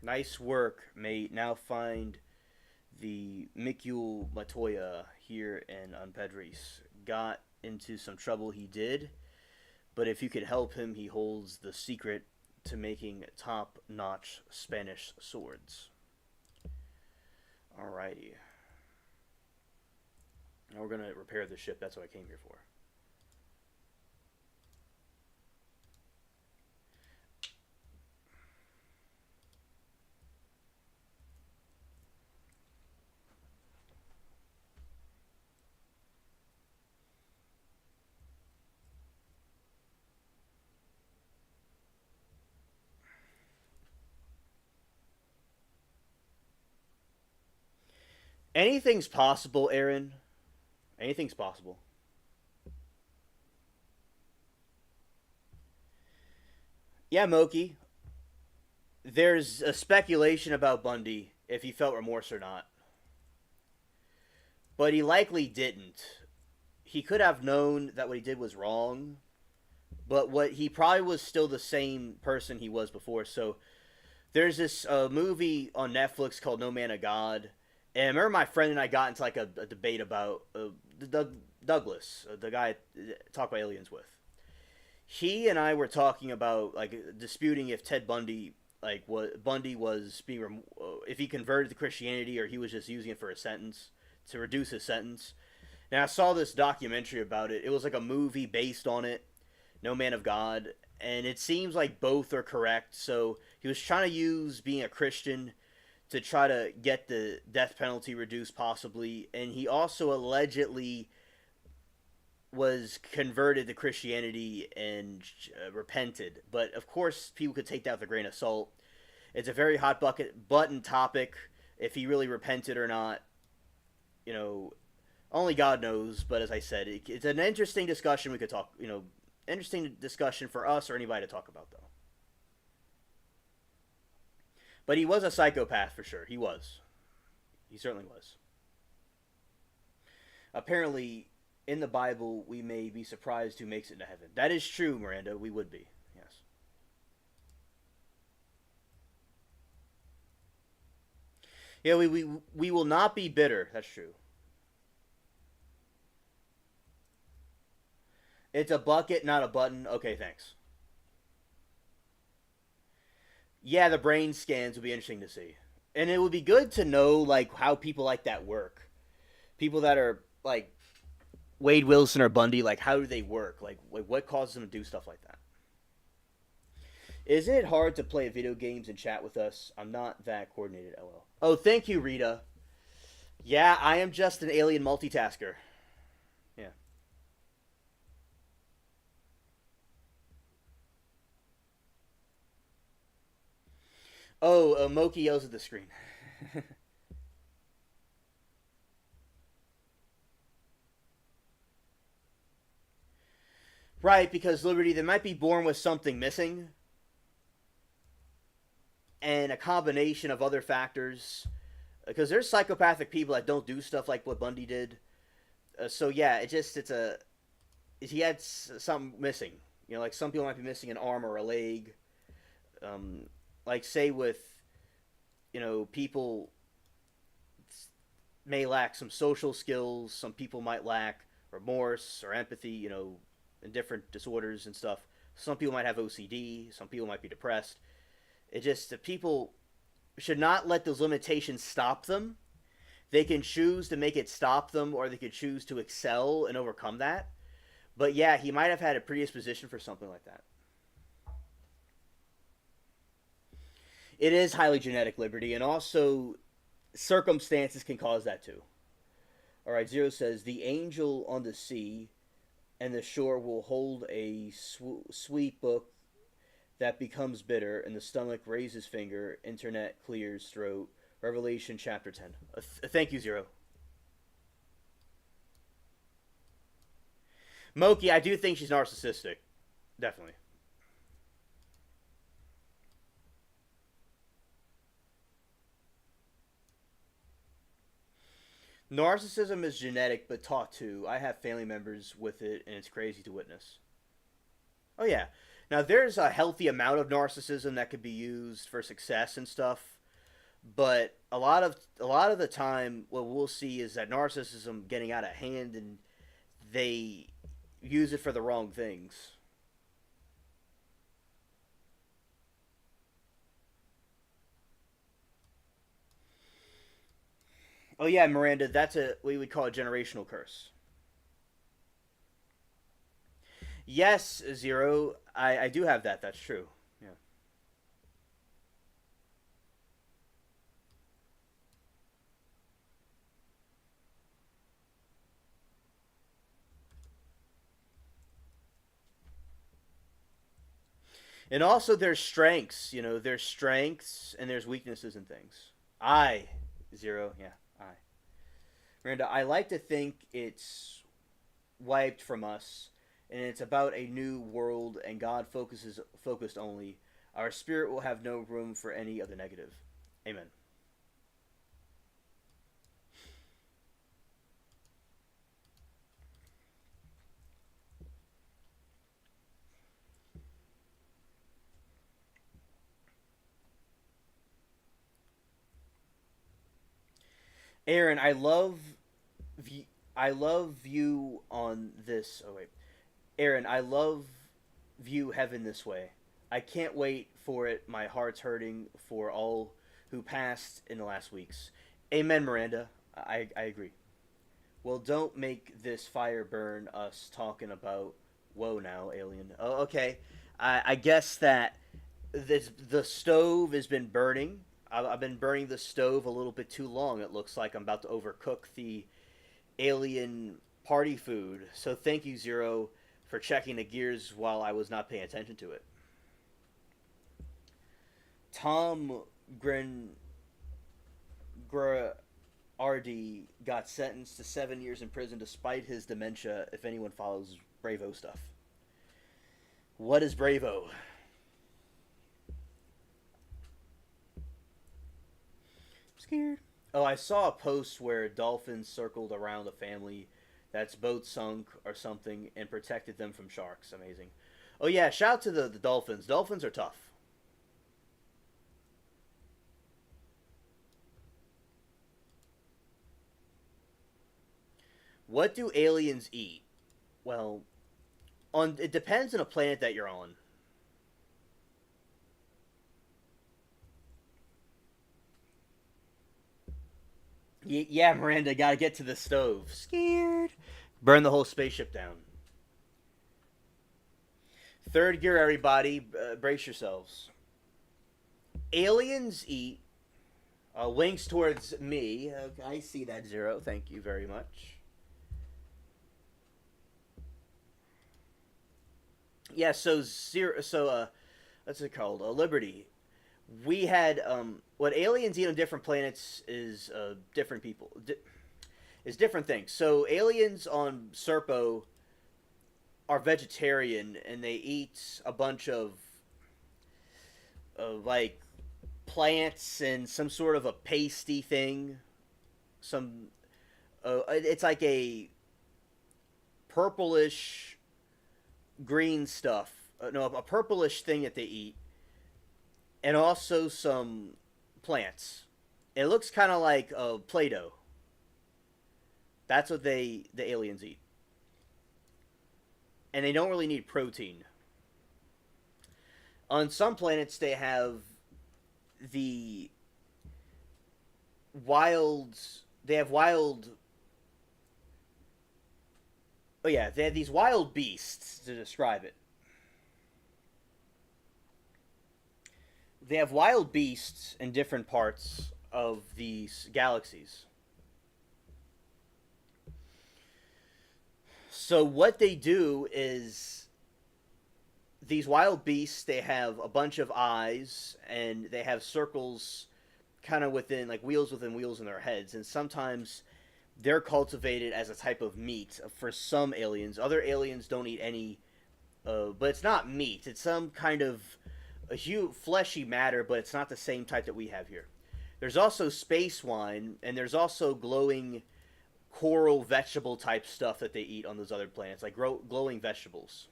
Nice work, mate. Now find the Mikul Matoya here in Unpedris. Got into some trouble, he did, but if you could help him, he holds the secret to making top-notch Spanish swords. Alrighty. Now we're gonna repair the ship. That's what I came here for. Anything's possible, Aaron. Anything's possible. Yeah, Moki. There's a speculation about Bundy if he felt remorse or not, but he likely didn't. He could have known that what he did was wrong, but what he probably was still the same person he was before. So there's this movie on Netflix called No Man of God, and I remember my friend and I got into like a debate about Douglas, the guy I talk about aliens with. He and I were talking about like disputing if Ted Bundy like what Bundy was being if he converted to Christianity or he was just using it for a sentence to reduce his sentence. Now I saw this documentary about it. It was like a movie based on it, No Man of God, and it seems like both are correct. So he was trying to use being a Christian to try to get the death penalty reduced possibly, and he also allegedly was converted to Christianity and repented. But of course, people could take that with a grain of salt. It's a very hot button topic. If he really repented or not, you know, only God knows. But as I said, it's an interesting discussion. We could talk, interesting discussion for us or anybody to talk about, though. But he was a psychopath for sure. He was. He certainly was. Apparently, in the Bible, we may be surprised who makes it into heaven. That is true, Miranda. We would be. Yes. Yeah, we will not be bitter. That's true. It's a bucket, not a button. Okay, thanks. Yeah, the brain scans would be interesting to see. And it would be good to know like how people like that work. People that are like Wade Wilson or Bundy, like how do they work? Like what causes them to do stuff like that? Isn't it hard to play video games and chat with us? I'm not that coordinated, LL. Oh, thank you, Rita. Yeah, I am just an alien multitasker. Yeah. Oh, Moki yells at the screen. Right, because Liberty, they might be born with something missing, and a combination of other factors. Because there's psychopathic people that don't do stuff like what Bundy did. So yeah, it's a he had something missing. Like some people might be missing an arm or a leg. Like say with people may lack some social skills. Some people might lack remorse or empathy. In different disorders and stuff. Some people might have OCD. Some people might be depressed. It just the people should not let those limitations stop them. They can choose to make it stop them, or they could choose to excel and overcome that. But yeah, he might have had a predisposition for something like that. It is highly genetic, Liberty, and also circumstances can cause that too. All right, Zero says the angel on the sea and the shore will hold a sweet book that becomes bitter, and the stomach raises finger, internet clears throat. Revelation chapter 10. Thank you, Zero. Moki, I do think she's narcissistic. Definitely. Narcissism is genetic, but taught too. I have family members with it, and it's crazy to witness. Oh yeah. Now there's a healthy amount of narcissism that could be used for success and stuff, but a lot of the time, what we'll see is that narcissism getting out of hand, and they use it for the wrong things. Oh yeah, Miranda, that's a we would call a generational curse. Yes, Zero, I do have that. That's true. Yeah. And also there's strengths, there's strengths and there's weaknesses and things. I Zero, yeah, I. Miranda, I like to think it's wiped from us and it's about a new world and God focuses focused only. Our spirit will have no room for any of the negative. Amen. Aaron, I love you on this. Oh wait, Aaron, I love view heaven this way. I can't wait for it. My heart's hurting for all who passed in the last weeks. Amen, Miranda. I agree. Well, don't make this fire burn us talking about. Whoa, now, alien. Oh, okay. I guess that the stove has been burning. I've been burning the stove a little bit too long. It looks like I'm about to overcook the alien party food. So thank you, Zero, for checking the gears while I was not paying attention to it. Tom Gren RD got sentenced to 7 years in prison despite his dementia. If anyone follows Bravo stuff, what is Bravo? I'm scared. Oh, I saw a post where dolphins circled around a family that's boat sunk or something and protected them from sharks. Amazing. Oh yeah, shout out to the dolphins. Dolphins are tough. What do aliens eat? Well, on it depends on the planet that you're on. Yeah, Miranda, gotta get to the stove. Scared. Burn the whole spaceship down. Third gear, everybody. Brace yourselves. Aliens eat. Winks towards me. I see that, Zero. Thank you very much. Yeah, so Zero. So, what's it called? Liberty. We had what aliens eat on different planets is different people. Is different things. So aliens on Serpo are vegetarian and they eat a bunch of like plants and some sort of a pasty thing. Some it's like a purplish green stuff. No, a purplish thing that they eat, and also some plants. It looks kind of like Play-Doh. That's what the aliens eat, and they don't really need protein. On some planets, they have the wild. They have wild. Oh yeah, they have these wild beasts to describe it. They have wild beasts in different parts of these galaxies. So what they do is these wild beasts they have a bunch of eyes and they have circles kind of within like wheels within wheels in their heads and sometimes they're cultivated as a type of meat for some aliens. Other aliens don't eat any but it's not meat. It's some kind of a huge fleshy matter, but it's not the same type that we have here. There's also space wine, and there's also glowing. coral vegetable type stuff that they eat on those other planets, like glowing vegetables.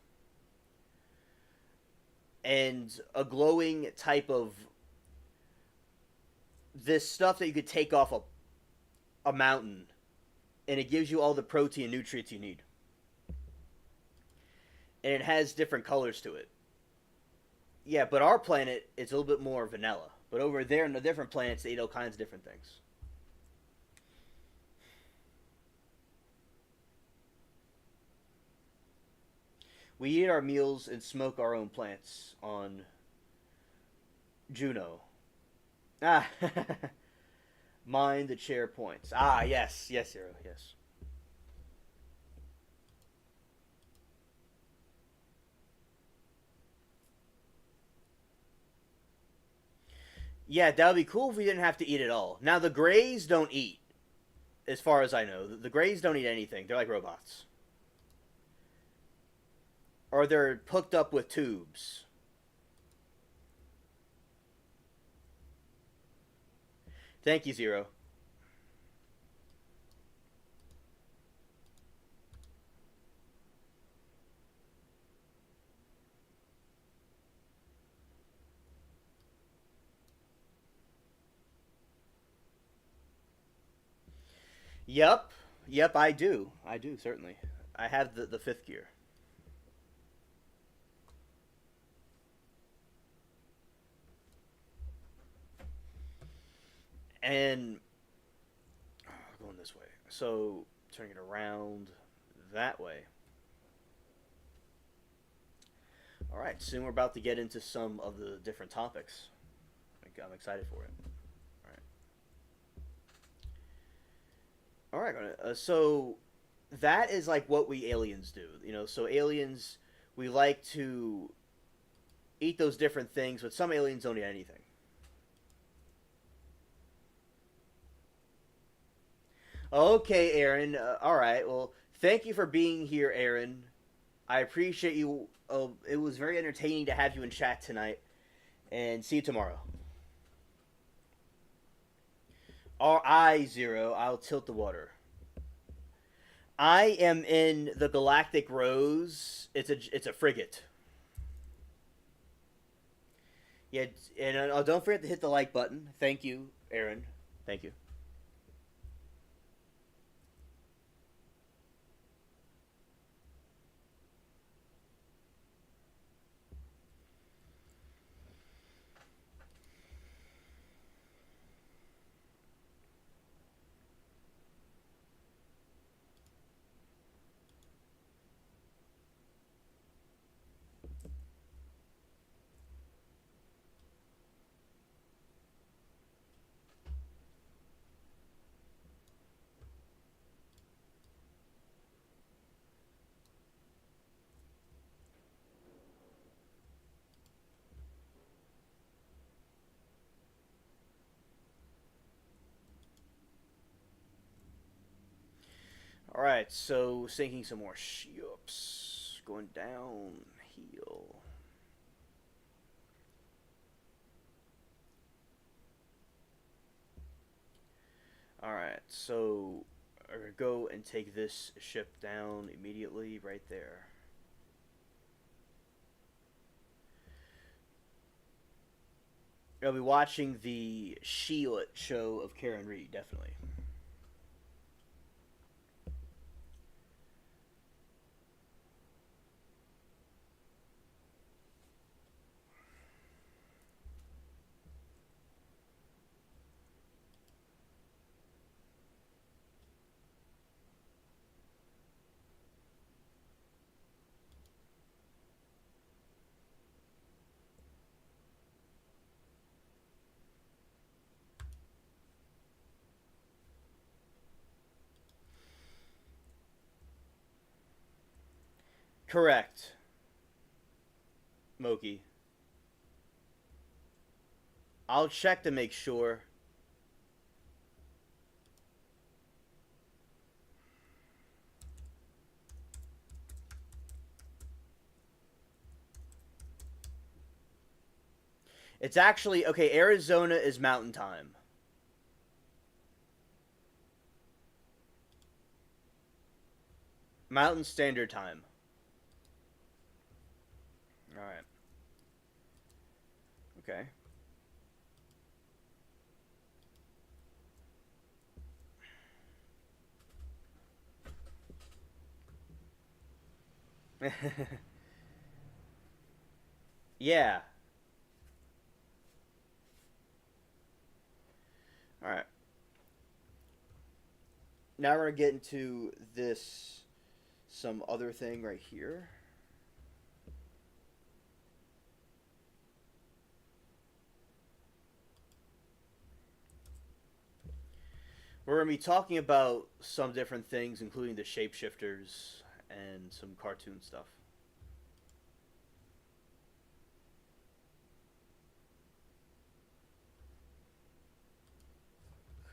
And a glowing type of this stuff that you could take off a mountain, and it gives you all the protein and nutrients you need. And it has different colors to it. Yeah, but our planet is a little bit more vanilla. But over there in the different planets, they eat all kinds of different things. We eat our meals and smoke our own plants on Juno. Ah, mind the chair points. Ah, yes, yes, Zero, yes. Yeah, that would be cool if we didn't have to eat at all. Now, the Greys don't eat, as far as I know. The Greys don't eat anything. They're like robots. Or they're hooked up with tubes. Thank you, Zero. Yep. Yep, I do. I do, certainly. I have the fifth gear. And going this way. So turning it around that way. All right, soon we're about to get into some of the different topics. I'm excited for it. All right. All right. So that is like what we aliens do. You know, so aliens, we like to eat those different things, but some aliens don't eat anything. Okay, Aaron. All right. Well, thank you for being here, Aaron. I appreciate you. It was very entertaining to have you in chat tonight. And see you tomorrow. I Zero. I'll tilt the water. I am in the Galactic Rose. It's a frigate. Yeah, and don't forget to hit the like button. Thank you, Aaron. Thank you. All right, so sinking some more ships, going downhill. All right, so I'm gonna go and take this ship down immediately, right there. I'll be watching the Sheila show of Karen Reed, definitely. Correct, Moki. I'll check to make sure. It's actually okay. Arizona is Mountain Time. Mountain Standard Time. All right. Okay. Yeah. All right. Now we're gonna get into this some other thing right here. We're gonna be talking about some different things, including the shapeshifters and some cartoon stuff.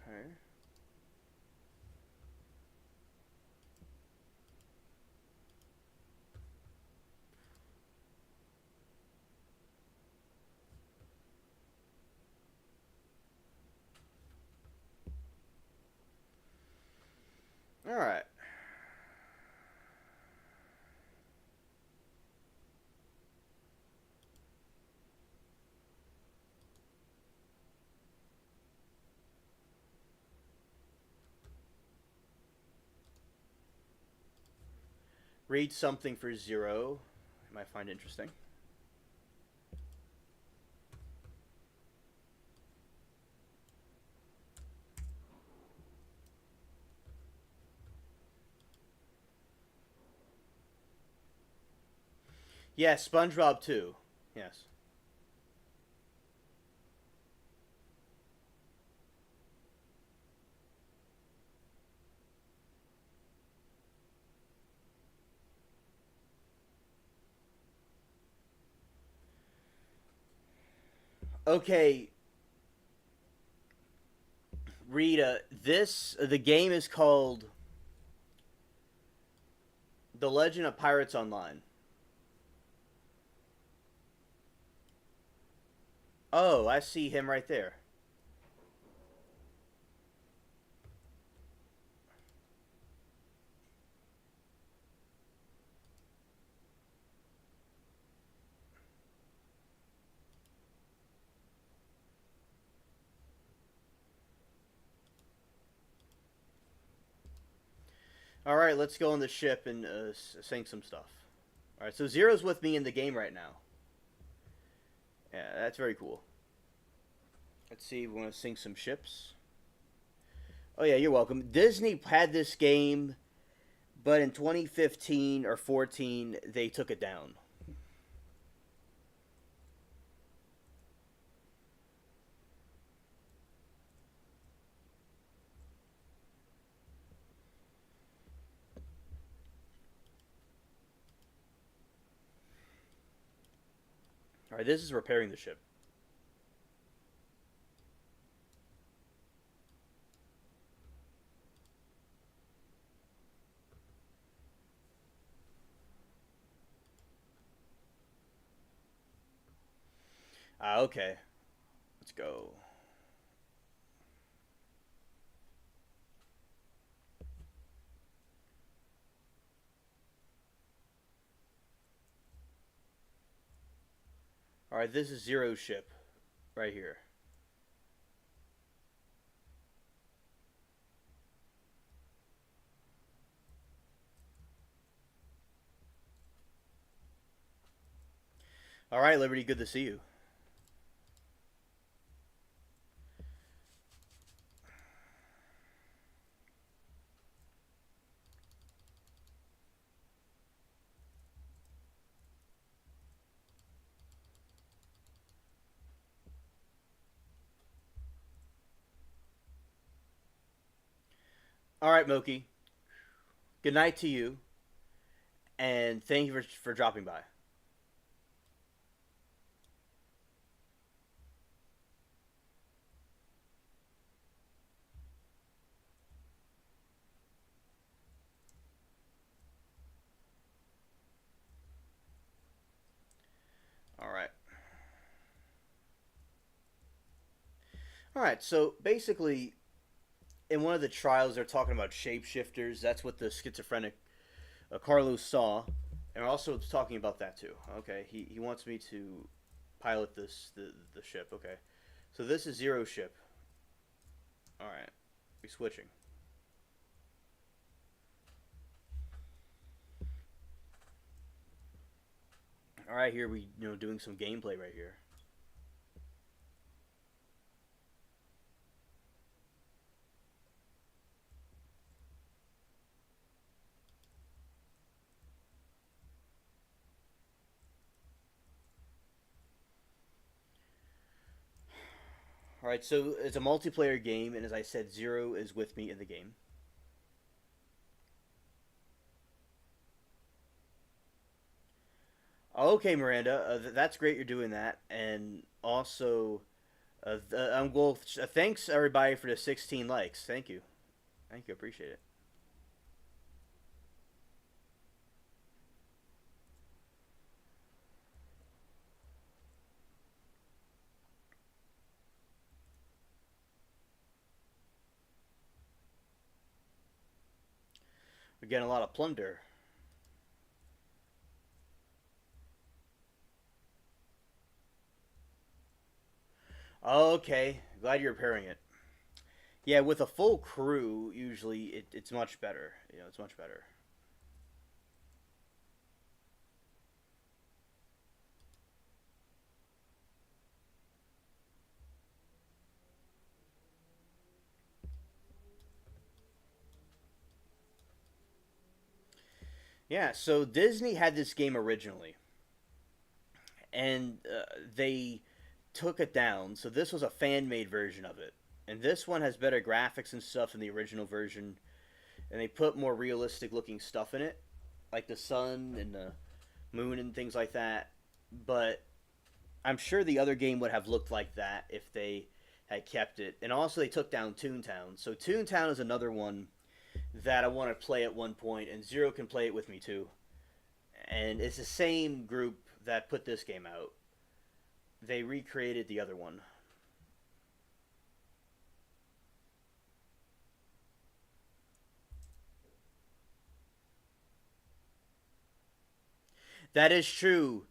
Okay. All right. Read something for 0. You might find interesting. Yes, SpongeBob too. Yes. Okay, Rita. The game is called The Legend of Pirates Online. Oh, I see him right there. All right, let's go on the ship and sing some stuff. All right, so Zero's with me in the game right now. Yeah, that's very cool. Let's see, we want to sing some ships. Oh yeah, you're welcome. Disney had this game, but in 2015 or 14 they took it down. All right, this is repairing the ship. Ah, okay. Let's go. All right, this is Zero's ship right here. All right, Liberty, good to see you. All right, Moki. Good night to you, and thank you for dropping by. All right. All right. So basically, in one of the trials, they're talking about shapeshifters. That's what the schizophrenic Carlos saw, and we're also talking about that too. Okay, he wants me to pilot the ship. Okay, so this is Zero ship. All right, we switching. All right, here we doing some gameplay right here. All right, so it's a multiplayer game, and as I said, Zero is with me in the game. Okay, Miranda, that's great. You're doing that, and also, I'm well. Thanks everybody for the 16 likes. Thank you, appreciate it. We're getting a lot of plunder. Okay, glad you're repairing it. Yeah, with a full crew, usually it's much better. It's much better. Yeah, so Disney had this game originally, and they took it down. So this was a fan made version of it. And this one has better graphics and stuff than the original version. And they put more realistic looking stuff in it, like the sun and the moon and things like that. But I'm sure the other game would have looked like that if they had kept it. And also, they took down Toontown. So Toontown is another one that I want to play at one point, and Zero can play it with me too. And it's the same group that put this game out. They recreated the other one. That is true.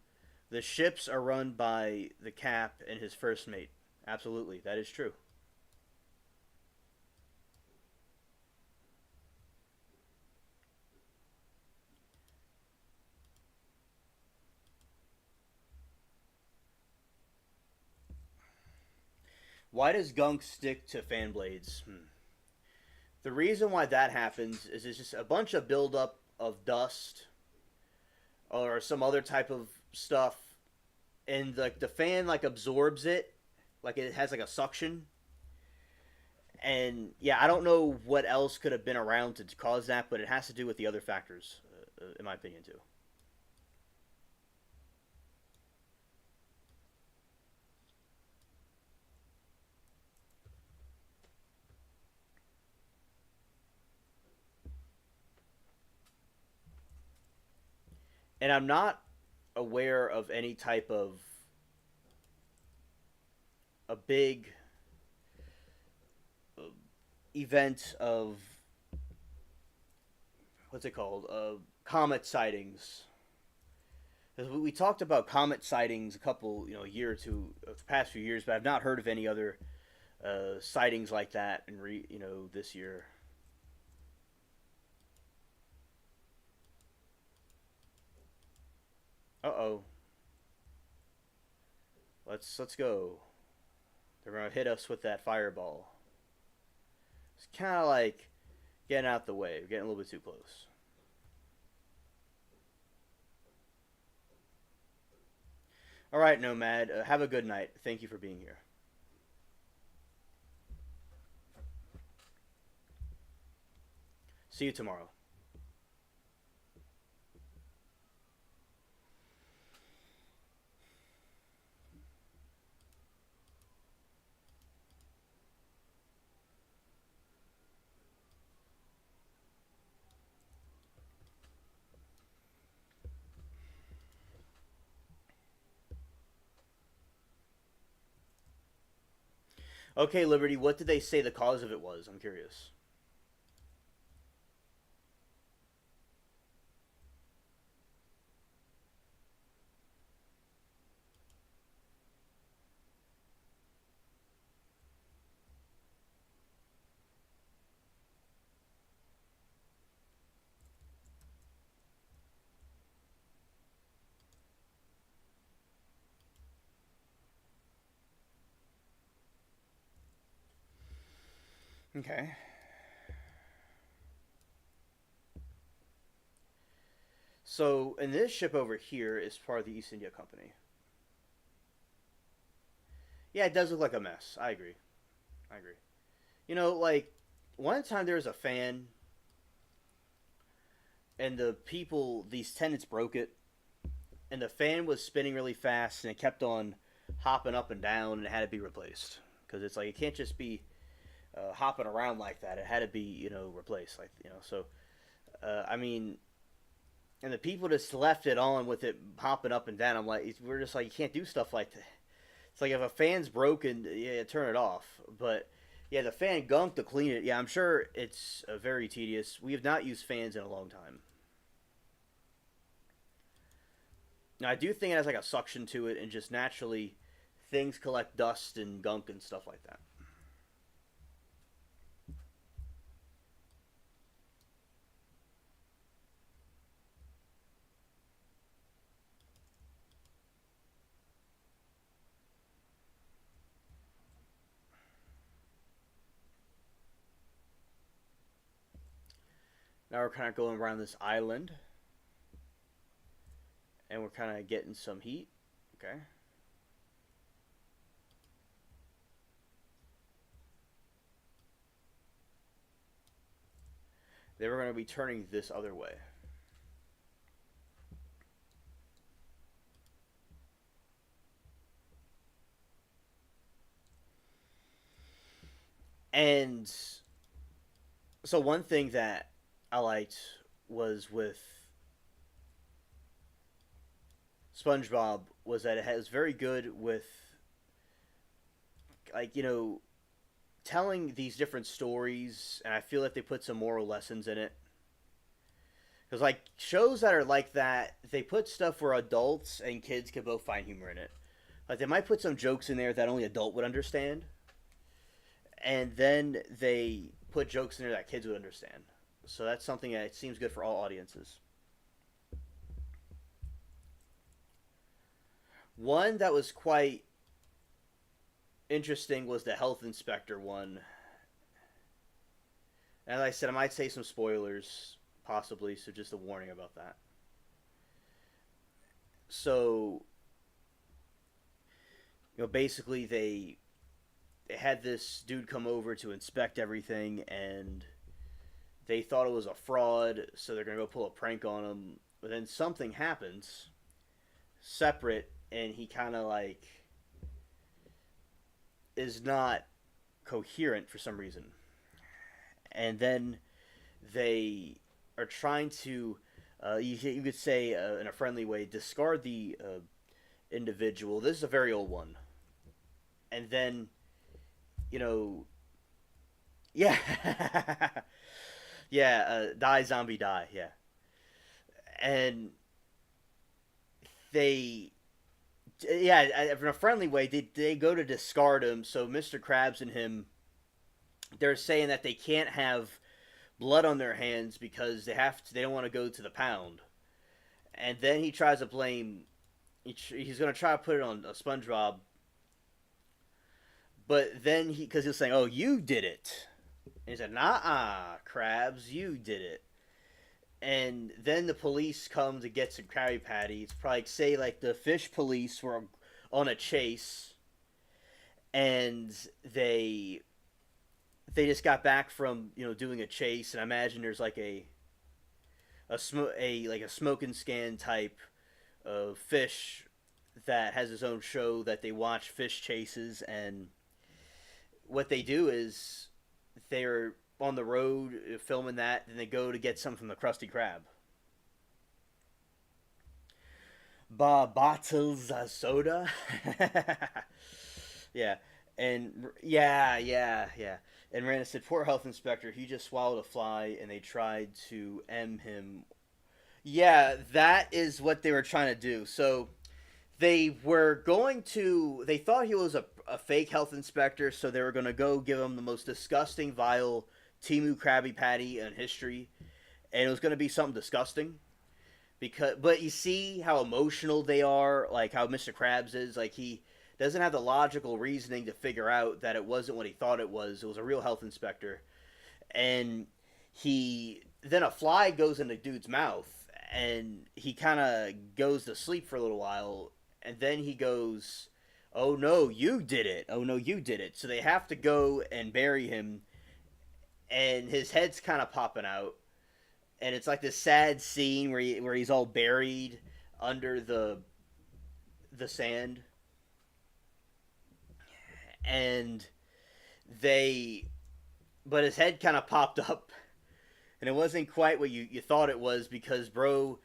The ships are run by the Cap and his first mate. Absolutely, that is true. Why does Gunk stick to fan blades? The reason why that happens is it's just a bunch of buildup of dust or some other type of stuff, and like the fan like absorbs it, like it has like a suction. And yeah, I don't know what else could have been around to cause that, but it has to do with the other factors, in my opinion, too. And I'm not aware of any type of a big event of what's it called? Comet sightings. We talked about comet sightings a couple, a year or two, the past few years, but I've not heard of any other sightings like that in this year. Uh oh, let's go. They're gonna hit us with that fireball. It's kind of like getting out the way. We're getting a little bit too close. All right, Nomad. Have a good night. Thank you for being here. See you tomorrow. Okay, Liberty. What did they say the cause of it was? I'm curious. Okay. So, and this ship over here is part of the East India Company. Yeah, it does look like a mess. I agree. I agree. You know, like one time there was a fan, and the people, these tenants broke it, and the fan was spinning really fast, and it kept on hopping up and down, and it had to be replaced because it's like it can't just be hopping around like that. It had to be replaced, like So I mean, and the people just left it on with it hopping up and down. I'm like, we're just like, you can't do stuff like that. It's like if a fan's broken, yeah, turn it off. But yeah, the fan gunk to clean it. Yeah, I'm sure it's very tedious. We have not used fans in a long time. Now I do think it has like a suction to it, and just naturally, things collect dust and gunk and stuff like that. Now we're kind of going around this island, and we're kind of getting some heat. Okay. Then we're going to be turning this other way. And so one thing that I liked was with SpongeBob was that it was very good with like telling these different stories, and I feel like they put some moral lessons in it. Because like shows that are like that, they put stuff where adults and kids can both find humor in it. Like they might put some jokes in there that only adult would understand, and then they put jokes in there that kids would understand. So that's something that seems good for all audiences. One that was quite interesting was the health inspector one. As I said, I might say some spoilers, possibly, so just a warning about that. So, basically they had this dude come over to inspect everything, and they thought it was a fraud, so they're gonna go pull a prank on him. But then something happens separate, and he kind of like is not coherent for some reason. And then they are trying to, you could say in a friendly way, discard the individual. This is a very old one. And then, you know, yeah, yeah, die zombie die, yeah. And they, yeah, in a friendly way, they go to discard him. So Mr. Krabs and him, they're saying that they can't have blood on their hands because they don't want to go to the pound. And then he tries to blame, he's going to try to put it on SpongeBob, but then because he's saying, "Oh, you did it," and he said, "Nah, Krabs, you did it." And then the police come to get some Krabby Patty. It's probably say like the fish police were on a chase, and they just got back from doing a chase, and I imagine there's like a smoke and scan type of fish that has his own show that they watch fish chases. And what they do is they're on the road filming that, and they go to get something from the Krusty Krab. Bottles of soda. Yeah, and yeah. And Randa said, "Poor health inspector. He just swallowed a fly, and they tried to M him." Yeah, that is what they were trying to do. So they were going to. They thought he was a fake health inspector, so they were going to go give him the most disgusting, vile Timu Krabby Patty in history, and it was going to be something disgusting. But you see how emotional they are, like how Mr. Krabs is. Like he doesn't have the logical reasoning to figure out that it wasn't what he thought it was. It was a real health inspector, and then a fly goes in the dude's mouth, and he kind of goes to sleep for a little while, and then he goes, "Oh no, you did it! Oh no, you did it!" So they have to go and bury him, and his head's kind of popping out, and it's like this sad scene where he's all buried under the sand, and but his head kind of popped up, and it wasn't quite what you thought it was, because bro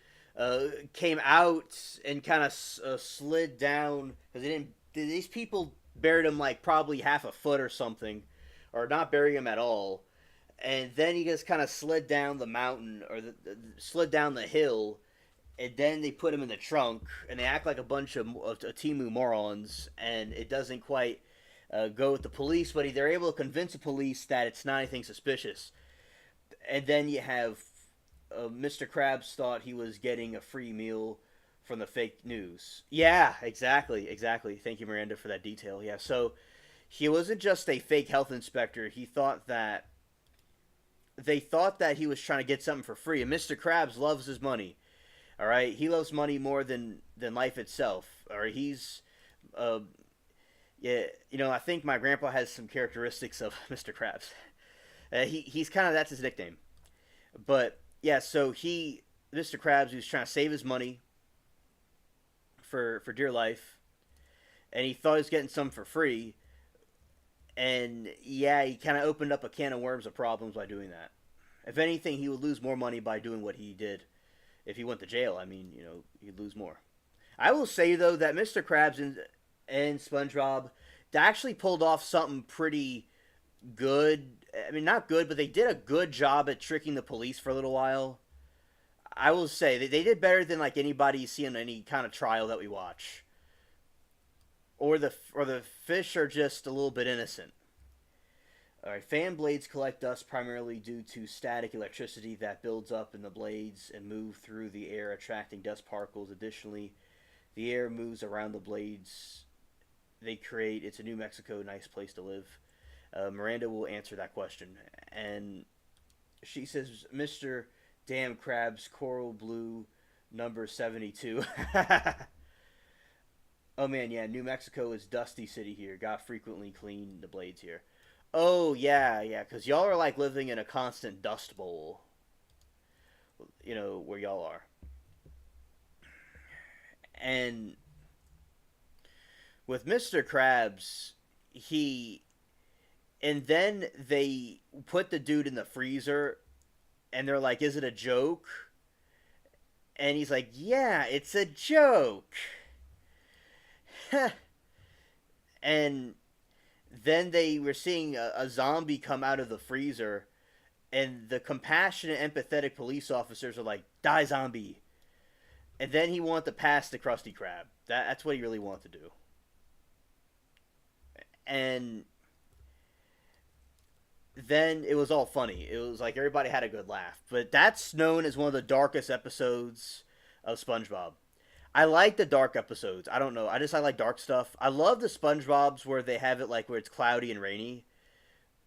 came out and kind of slid down, because these people buried him like probably half a foot or something, or not bury him at all, and then he just kind of slid down the mountain, or slid down the hill, and then they put him in the trunk, and they act like a bunch of Timu morons, and it doesn't quite go with the police, but they're able to convince the police that it's not anything suspicious. And then you have Mr. Krabs thought he was getting a free meal from the fake news. Yeah, exactly. Thank you, Miranda, for that detail. Yeah, so he wasn't just a fake health inspector. They thought that he was trying to get something for free. And Mr. Krabs loves his money. All right, he loves money more than life itself. All right, he's yeah, I think my grandpa has some characteristics of Mr. Krabs. He's kind of, that's his nickname. But yeah, so Mr. Krabs, he was trying to save his money for dear life, and he thought he was getting some for free. And yeah, he kind of opened up a can of worms of problems by doing that. If anything, he would lose more money by doing what he did. If he went to jail, I mean, he'd lose more. I will say, though, that Mr. Krabs and SpongeBob, they actually pulled off something pretty good. I mean, not good, but they did a good job at tricking the police for a little while. I will say, they did better than like anybody you see in any kind of trial that we watch. Or the fish are just a little bit innocent. Alright, fan blades collect dust primarily due to static electricity that builds up in the blades and move through the air, attracting dust particles. Additionally, the air moves around the blades they create. It's a New Mexico nice place to live. Miranda will answer that question. And she says, Mr. Damn Krabs, Coral Blue, number 72. Oh man, yeah, New Mexico is dusty city here. Got frequently clean the blades here. Oh, yeah, because y'all are like living in a constant dust bowl. Where y'all are. And with Mr. Krabs, and then they put the dude in the freezer, and they're like, is it a joke? And he's like, yeah, it's a joke. And then they were seeing a zombie come out of the freezer, and the compassionate, empathetic police officers are like, die, zombie. And then he wanted to pass the Krusty Krab. That's what he really wanted to do. And then it was all funny. It was like everybody had a good laugh. But that's known as one of the darkest episodes of SpongeBob. I like the dark episodes. I don't know. I like dark stuff. I love the SpongeBob's where they have it like where it's cloudy and rainy.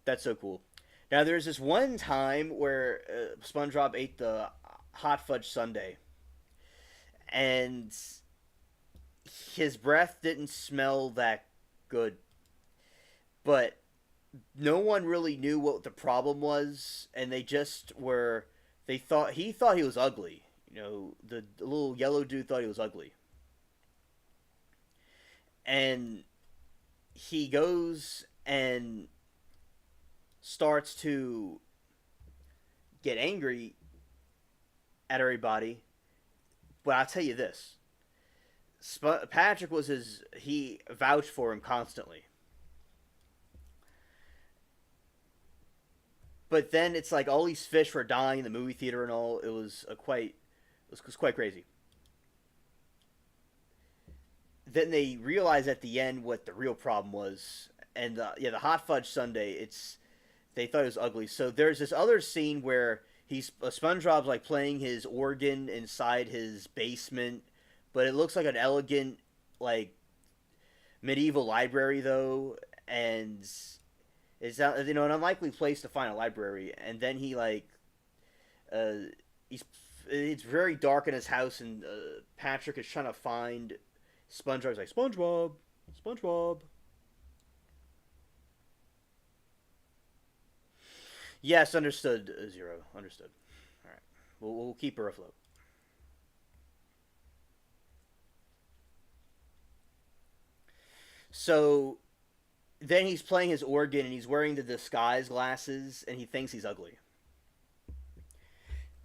That's so cool. Now there's this one time where SpongeBob ate the hot fudge sundae, and his breath didn't smell that good. But no one really knew what the problem was, and they just were. He thought he was ugly. The little yellow dude thought he was ugly. And he goes and starts to get angry at everybody. But I'll tell you this. Patrick was he vouched for him constantly. But then it's like all these fish were dying in the movie theater and all. It was quite crazy. Then they realized at the end what the real problem was, and the hot fudge sundae. They thought it was ugly. So there's this other scene where SpongeBob's like playing his organ inside his basement, but it looks like an elegant like medieval library though, and it's an unlikely place to find a library. And then he like he's it's very dark in his house, and Patrick is trying to find SpongeBob. He's like SpongeBob, SpongeBob. Yes, understood. Zero, understood. All right, we'll keep her afloat. So then he's playing his organ and he's wearing the disguise glasses and he thinks he's ugly.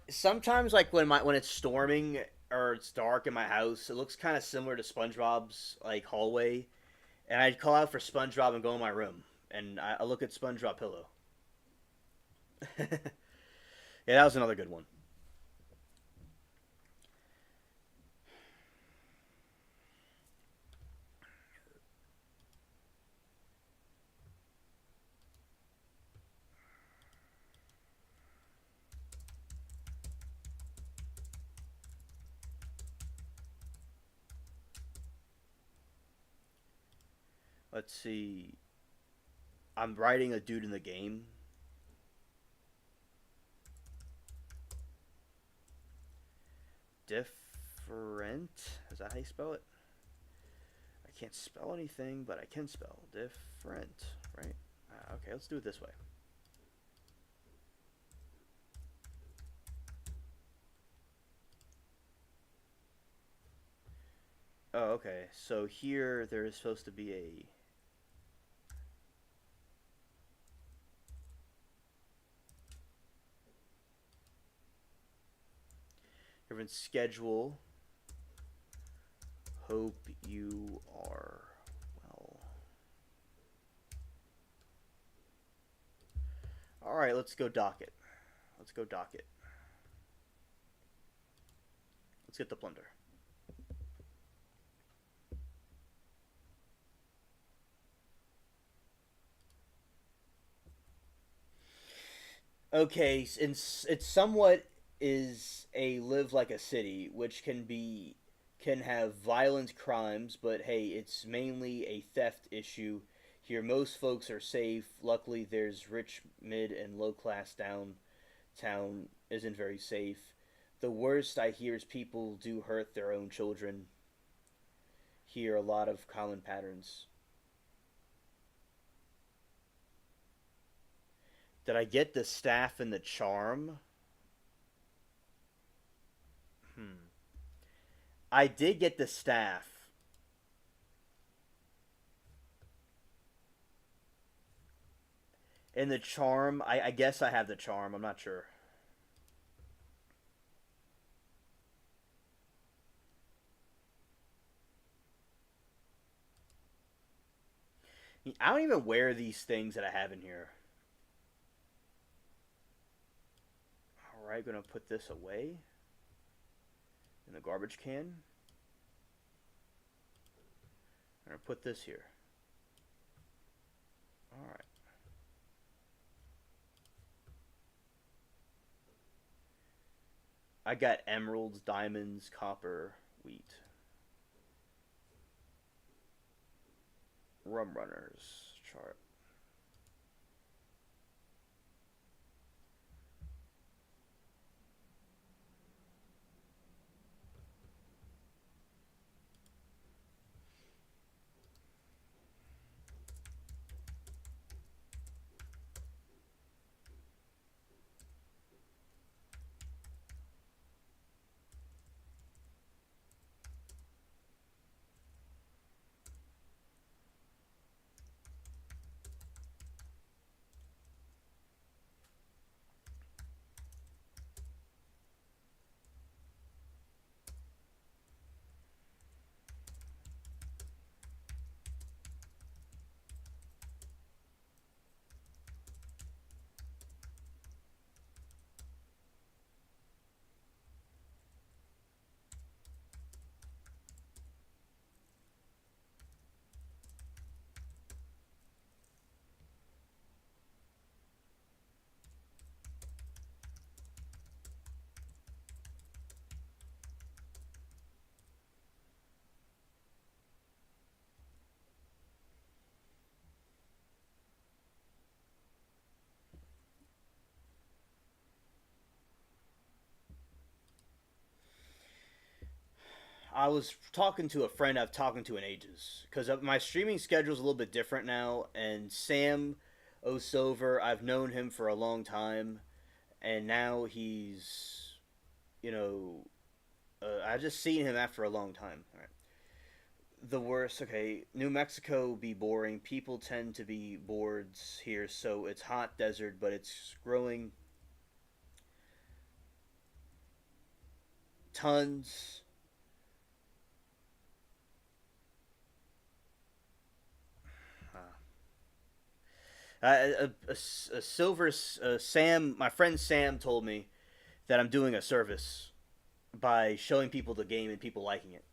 Sometimes, like when it's storming or it's dark in my house, it looks kind of similar to SpongeBob's like hallway, and I'd call out for SpongeBob and go in my room, and I look at SpongeBob pillow. Yeah, that was another good one. Let's see. I'm writing a dude in the game. Different. Is that how you spell it? I can't spell anything, but I can spell different, right? Okay, let's do it this way. Oh, okay. So here there is supposed to be a different schedule. Hope you are well. All right, let's go dock it. Let's go dock it. Let's get the plunder. Okay, it's somewhat is a live like a city, which can have violent crimes, but hey, it's mainly a theft issue. Here, most folks are safe. Luckily, there's rich, mid, and low class downtown isn't very safe. The worst I hear is people do hurt their own children. Here, a lot of common patterns. Did I get the staff and the charm? Hmm. I did get the staff. And the charm, I guess I have the charm. I'm not sure. I don't even wear these things that I have in here. Alright, gonna put this away in the garbage can. I'm gonna put this here. Alright. I got emeralds, diamonds, copper, wheat. Rum runners chart. I was talking to a friend I've talked to in ages because my streaming schedule is a little bit different now. And Sam O'Silver, I've known him for a long time, and now he's, you know, I've just seen him after a long time. All right. The worst. Okay, New Mexico be boring. People tend to be bored here, so it's hot desert, but it's growing tons. A silver Sam, my friend Sam told me that I'm doing a service by showing people the game and people liking it.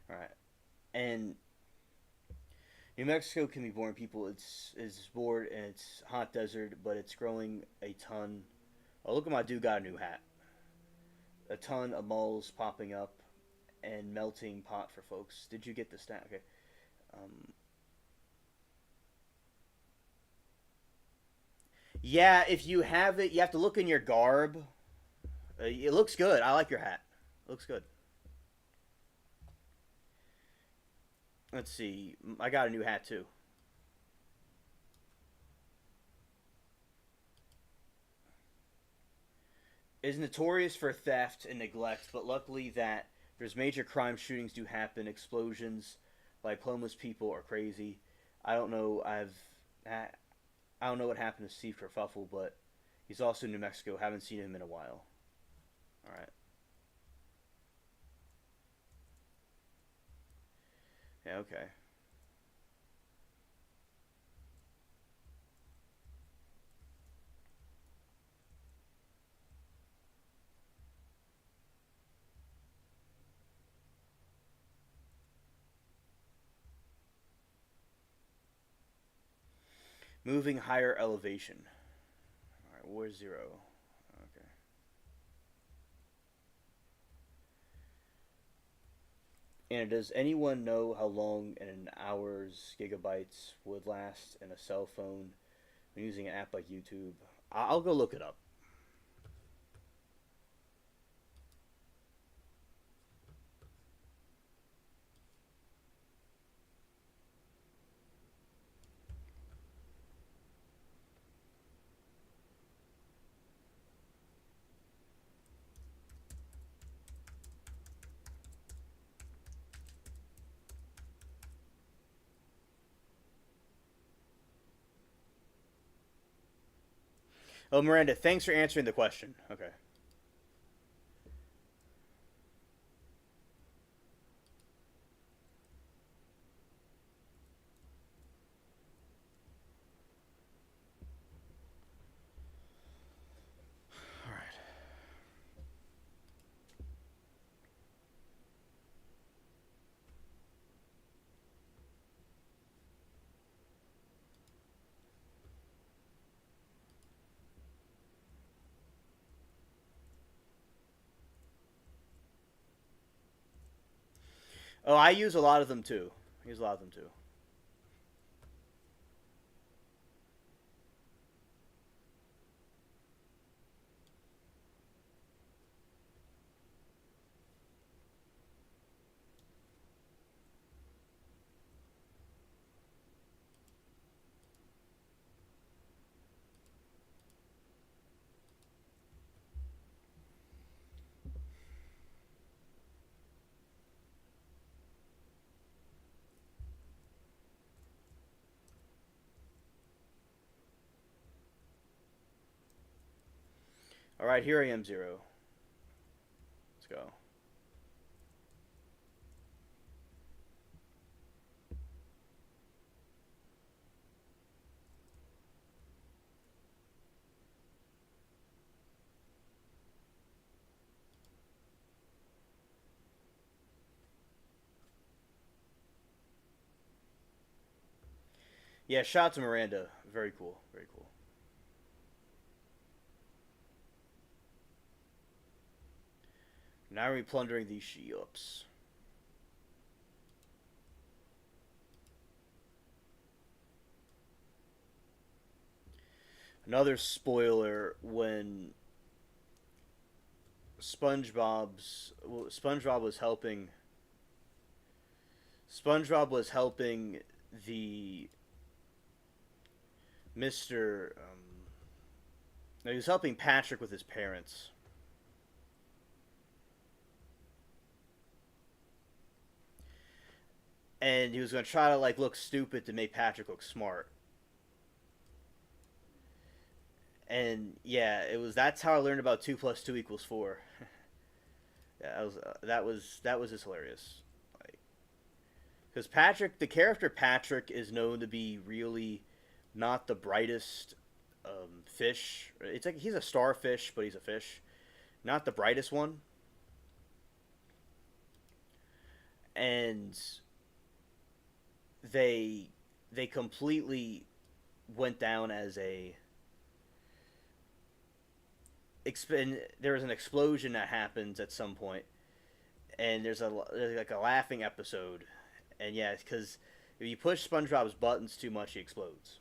All right, and New Mexico can be boring. People, it's bored and it's hot desert, but it's growing a ton. Oh, look at my dude got a new hat. A ton of moles popping up and melting pot for folks. Did you get the stat? Okay. Um, yeah, if you have it, you have to look in your garb. It looks good. I like your hat. It looks good. Let's see. I got a new hat too. Is notorious for theft and neglect, but luckily that there's major crime shootings do happen, explosions, like homeless people are crazy. I don't know. I don't know what happened to Steve Kerfuffle, but he's also in New Mexico. Haven't seen him in a while. All right. Yeah. Okay. Moving higher elevation. All right. War zero. Okay. And does anyone know how long an hour's gigabytes would last in a cell phone when using an app like YouTube? I'll go look it up. Oh, Miranda, thanks for answering the question. Okay. All right. Oh, I use a lot of them too. I use a lot of them too. All right, here I am, Zero. Let's go. Yeah, shout out to Miranda. Very cool. Very cool. Now we're plundering these she-ups. Another spoiler when SpongeBob was helping. SpongeBob was helping the Mister. He was helping Patrick with his parents, and he was going to try to like look stupid to make Patrick look smart. And yeah, it was. That's how I learned about 2 + 2 = 4. Yeah, that was just hilarious. Like, because Patrick, the character Patrick, is known to be really not the brightest fish. It's like he's a starfish, but he's a fish, not the brightest one. And they they completely went down as a there was an explosion that happens at some point, and there's like a laughing episode, and yeah, because if you push SpongeBob's buttons too much, he explodes.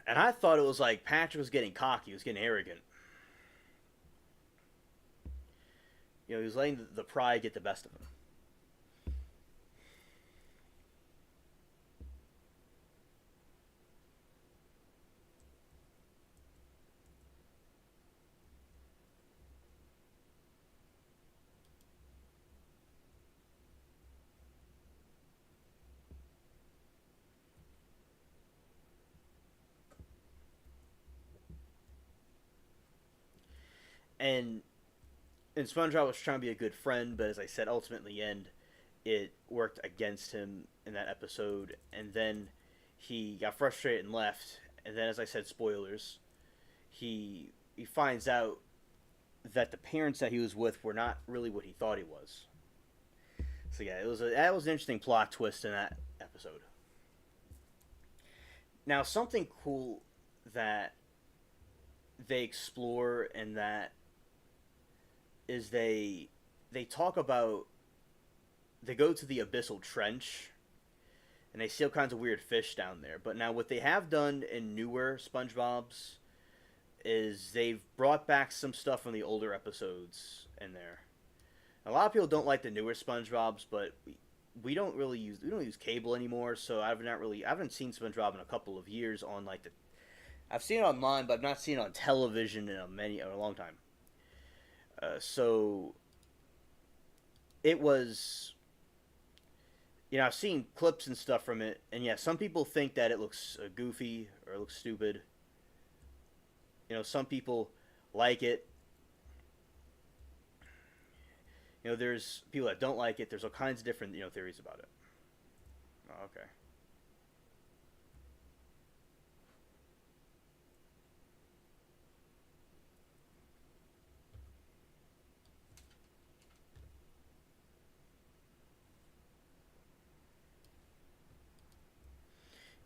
And I thought it was like Patrick was getting cocky, he was getting arrogant. He was letting the pride get the best of him. And SpongeBob was trying to be a good friend, but as I said, ultimately, in the end, it worked against him in that episode. And then he got frustrated and left. And then, as I said, spoilers. He finds out that the parents that he was with were not really what he thought he was. So yeah, that was an interesting plot twist in that episode. Now, something cool that they explore in that is they talk about they go to the abyssal trench and they see all kinds of weird fish down there. But now what they have done in newer SpongeBob's is they've brought back some stuff from the older episodes in there. A lot of people don't like the newer SpongeBob's, but we don't use cable anymore, so I haven't seen SpongeBob in a couple of years on like the I've seen it online, but I've not seen it on television in a long time. So it was, I've seen clips and stuff from it, and yeah, some people think that it looks goofy or it looks stupid. Some people like it. There's people that don't like it. There's all kinds of different theories about it. Oh, okay.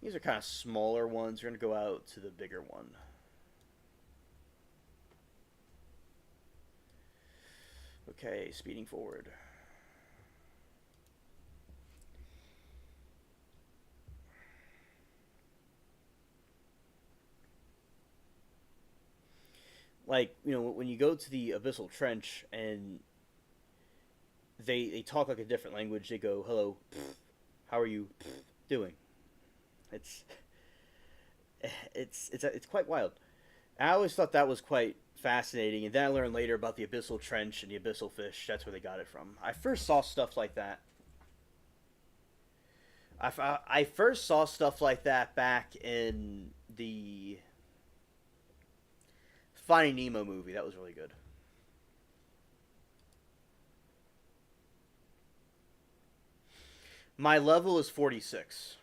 These are kind of smaller ones. We're going to go out to the bigger one. Okay, speeding forward. Like, when you go to the abyssal trench and they talk like a different language, they go, "Hello, how are you doing?" It's it's quite wild. I always thought that was quite fascinating, and then I learned later about the abyssal trench and the abyssal fish. That's where they got it from. I first saw stuff like that. I first saw stuff like that back in the Finding Nemo movie. That was really good. My level is 46.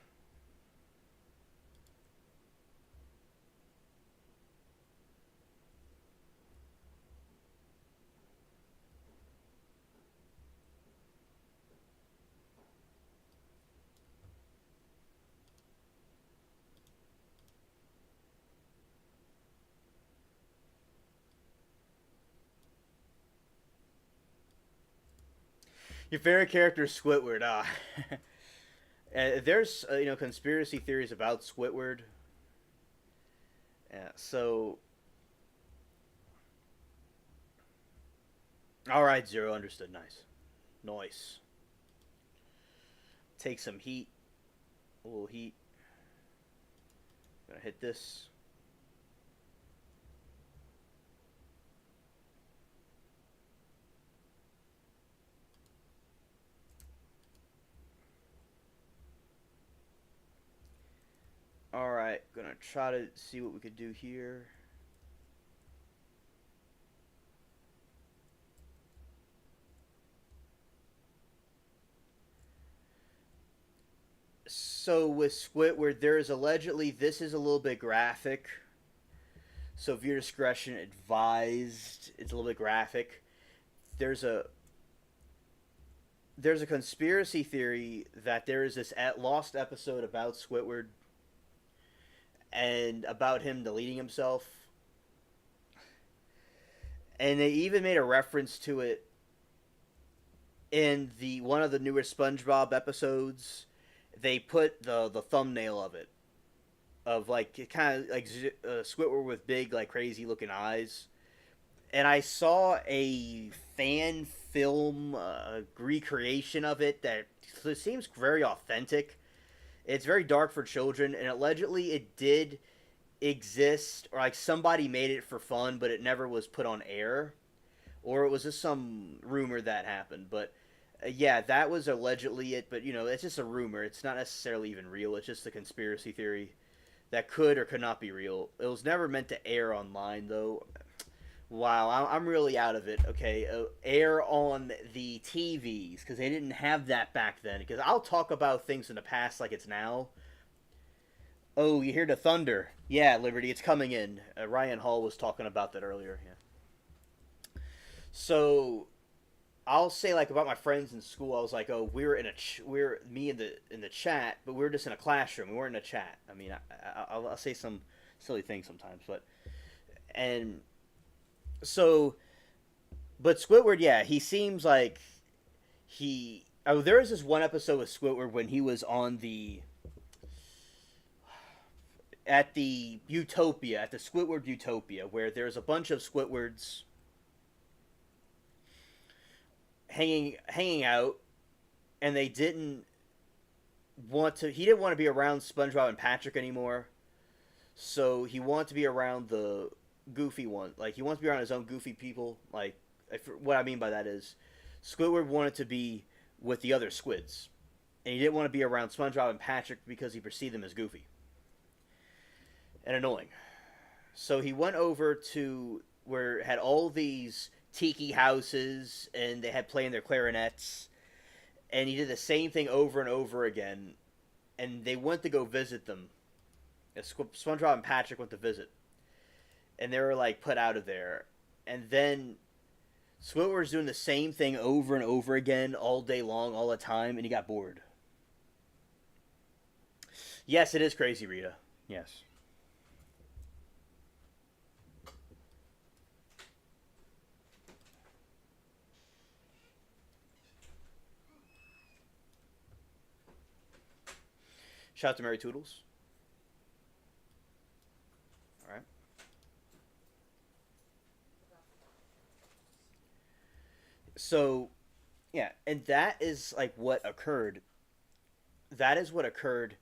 Your favorite character is Squidward. Ah, there's conspiracy theories about Squidward. Yeah. So, all right, Zero, understood. Nice, nice. Take some heat. A little heat. Gonna hit this. All right, gonna try to see what we could do here. So with Squidward, there is allegedly this is a little bit graphic. So viewer discretion advised. It's a little bit graphic. There's a there's a conspiracy theory that there is this lost episode about Squidward and about him deleting himself. And they even made a reference to it in the one of the newer SpongeBob episodes. They put the thumbnail of it, of like kind of like Squidward with big like crazy looking eyes, and I saw a fan film recreation of it that seems very authentic. It's very dark for children, and allegedly it did exist, or like somebody made it for fun, but it never was put on air, or it was just some rumor that happened. But yeah, that was allegedly it. But it's just a rumor. It's not necessarily even real. It's just a conspiracy theory that could or could not be real. It was never meant to air online, though. Wow, I'm really out of it. Okay, air on the TVs because they didn't have that back then. Because I'll talk about things in the past like it's now. Oh, you hear the thunder? Yeah, Liberty, it's coming in. Ryan Hall was talking about that earlier. Yeah. So I'll say like about my friends in school. I was like, oh, we were we're me in the chat, but we were just in a classroom. We weren't in a chat. I mean, I'll say some silly things sometimes, and so, but Squidward, yeah, he seems like he. Oh, there was this one episode with Squidward when he was on the at the Utopia, at the Squidward Utopia, where there's a bunch of Squidwards hanging out, and they didn't want to. He didn't want to be around SpongeBob and Patrick anymore, so he wanted to be around the goofy one. Like he wants to be around his own goofy people. Like what I mean by that is, Squidward wanted to be with the other squids, and he didn't want to be around SpongeBob and Patrick because he perceived them as goofy and annoying. So he went over to where it had all these tiki houses, and they had playing their clarinets, and he did the same thing over and over again. And they went to go visit them. SpongeBob and Patrick went to visit, and they were like put out of there. And then Squidward was doing the same thing over and over again all day long, all the time, and he got bored. Yes, it is crazy, Rita. Yes. Shout out to Mary Toodles. All right. So, yeah, and that is like what occurred. That is what occurred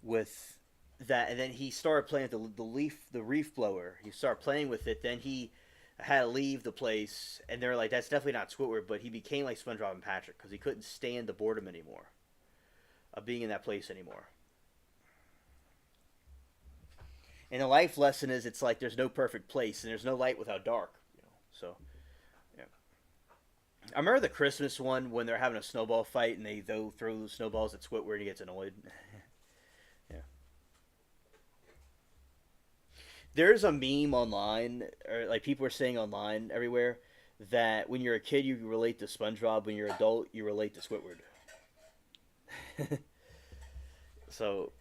with that, and then he started playing with the reef blower. He started playing with it. Then he had to leave the place, and they're like, "That's definitely not Squidward." But he became like SpongeBob and Patrick because he couldn't stand the boredom anymore of being in that place anymore. And the life lesson is it's like there's no perfect place and there's no light without dark. So yeah. I remember the Christmas one when they're having a snowball fight and they throw the snowballs at Squidward and he gets annoyed. Yeah. There's a meme online, or like people are saying online everywhere, that when you're a kid you relate to SpongeBob, when you're an adult you relate to Squidward. So,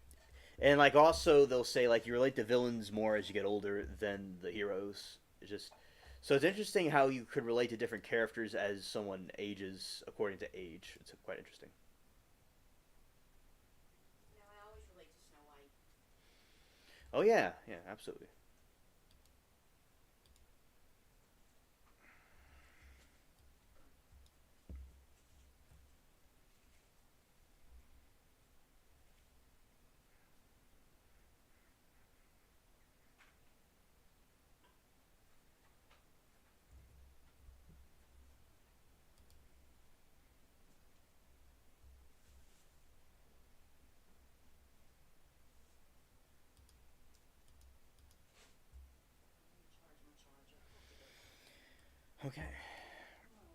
and like also they'll say like you relate to villains more as you get older than the heroes. It's just So it's interesting how you could relate to different characters as someone ages according to age. It's quite interesting. Now I always relate to Snow White. Oh yeah, yeah, absolutely. Let me charge my charger. Okay, Okay. oh,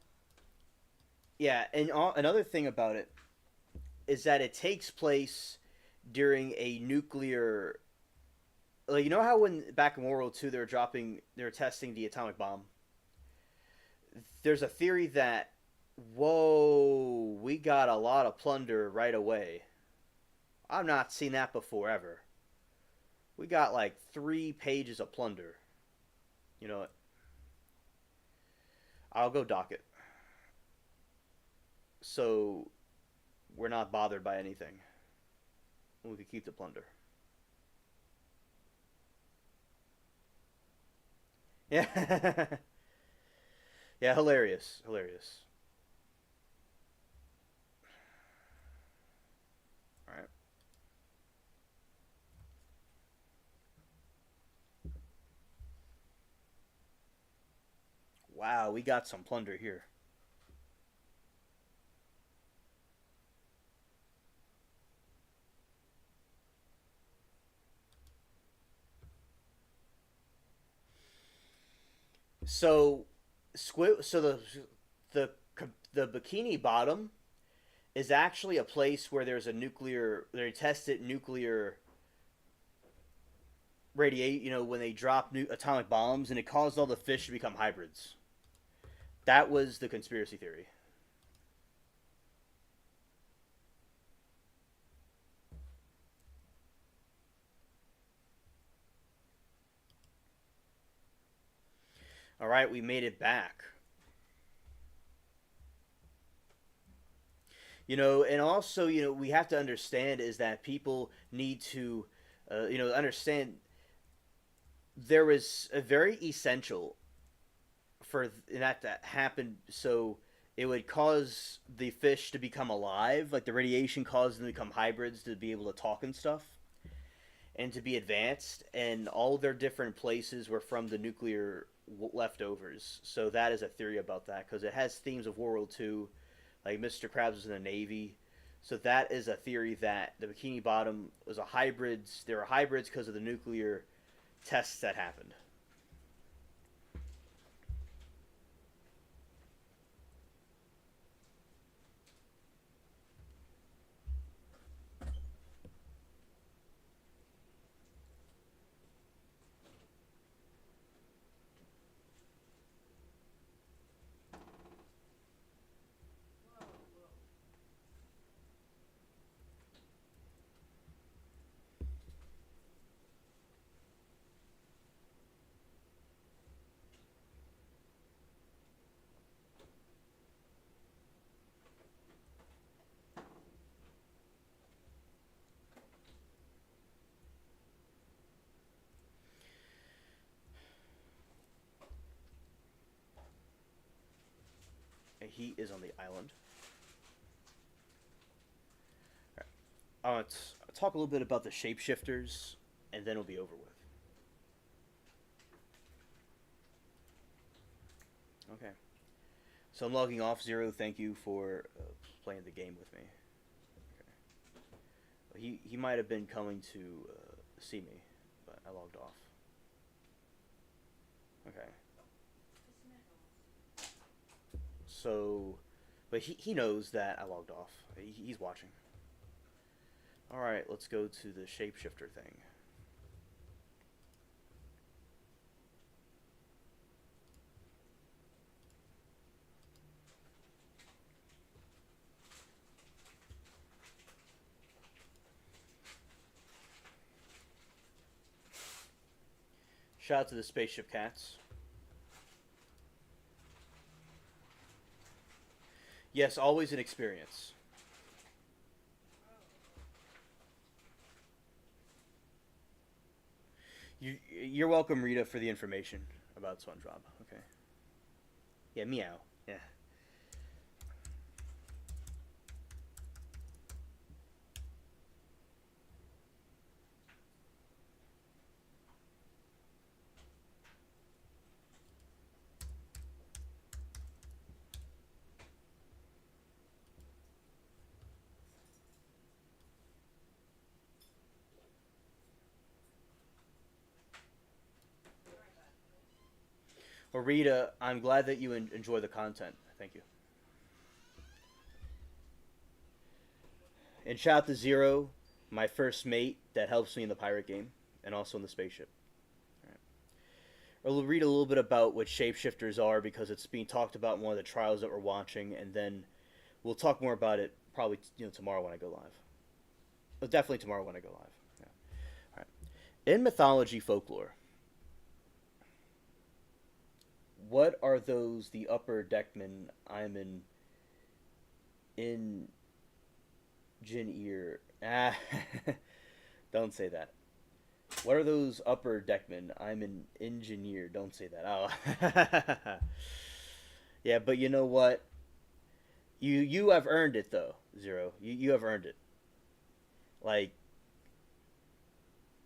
Yeah, and another thing about it is that it takes place during a nuclear. Like, you know how when back in World War II they were testing the atomic bomb. There's a theory that, whoa, we got a lot of plunder right away. I've not seen that before ever. We got like 3 pages of plunder. You know what? I'll go dock it. So we're not bothered by anything. We can keep the plunder. Yeah. Yeah, hilarious. Hilarious. All right. Wow, we got some plunder here. So, so the the Bikini Bottom is actually a place where there's a nuclear. They tested nuclear radiate. You know, when they dropped atomic bombs, and it caused all the fish to become hybrids. That was the conspiracy theory. All right, we made it back. You know, and also, you know, we have to understand is that people need to, understand there is a very essential for that to happen. So it would cause the fish to become alive, like the radiation caused them to become hybrids to be able to talk and stuff, and to be advanced. And all their different places were from the nuclear leftovers. So that is a theory about that because it has themes of World War II. Like Mr. Krabs was in the Navy. So that is a theory that the Bikini Bottom was a hybrids. There were hybrids because of the nuclear tests that happened. whoa, whoa. And he is on the island. All right. Let's talk a little bit about the shapeshifters, and then it'll be over with. Okay. So I'm logging off. Zero, thank you for playing the game with me. Okay. He might have been coming to see me, but I logged off. Okay. So, but he knows that I logged off. He's watching. All right, let's go to the shapeshifter thing. Shout out to the spaceship cats. Yes, always an experience. You're welcome, Rita, for the information about SpongeBob. Okay. Yeah, meow. Yeah. Well, Rita, I'm glad that you enjoy the content. Thank you. And shout out to Zero, my first mate that helps me in the pirate game and also in the spaceship. All right. I'll read a little bit about what shapeshifters are because it's being talked about in one of the trials that we're watching, and then we'll talk more about it probably tomorrow when I go live. But definitely tomorrow when I go live. Yeah. All right. In mythology folklore, what are those the upper deckmen I'm in Jin ear? Ah, don't say that. What are those upper deckmen? I'm an engineer. Don't say that. Oh, yeah, but you know what? You have earned it though, Zero. You have earned it. Like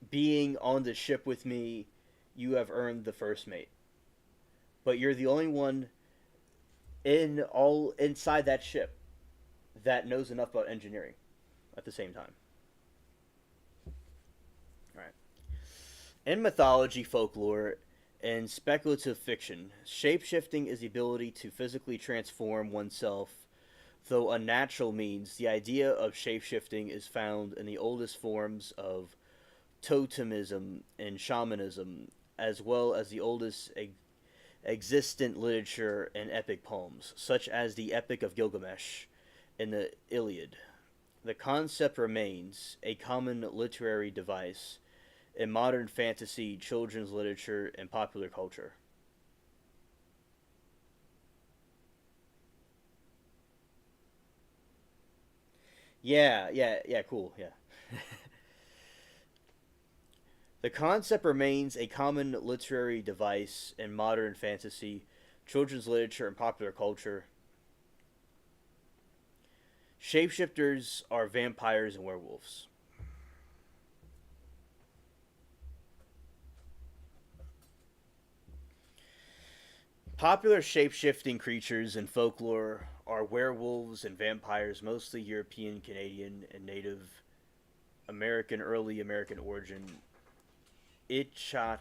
being on the ship with me, you have earned the first mate. But you're the only one in all inside that ship that knows enough about engineering at the same time. All right. In mythology, folklore, and speculative fiction, shapeshifting is the ability to physically transform oneself. Though unnatural means, the idea of shapeshifting is found in the oldest forms of totemism and shamanism, as well as the oldest existent literature and epic poems, such as the Epic of Gilgamesh and the Iliad. The concept remains a common literary device in modern fantasy, children's literature, and popular culture. Yeah, cool, yeah. The concept remains a common literary device in modern fantasy, children's literature, and popular culture. Shapeshifters are vampires and werewolves. Popular shapeshifting creatures in folklore are werewolves and vampires, mostly European, Canadian, and Native American, early American origin. Ichachaderi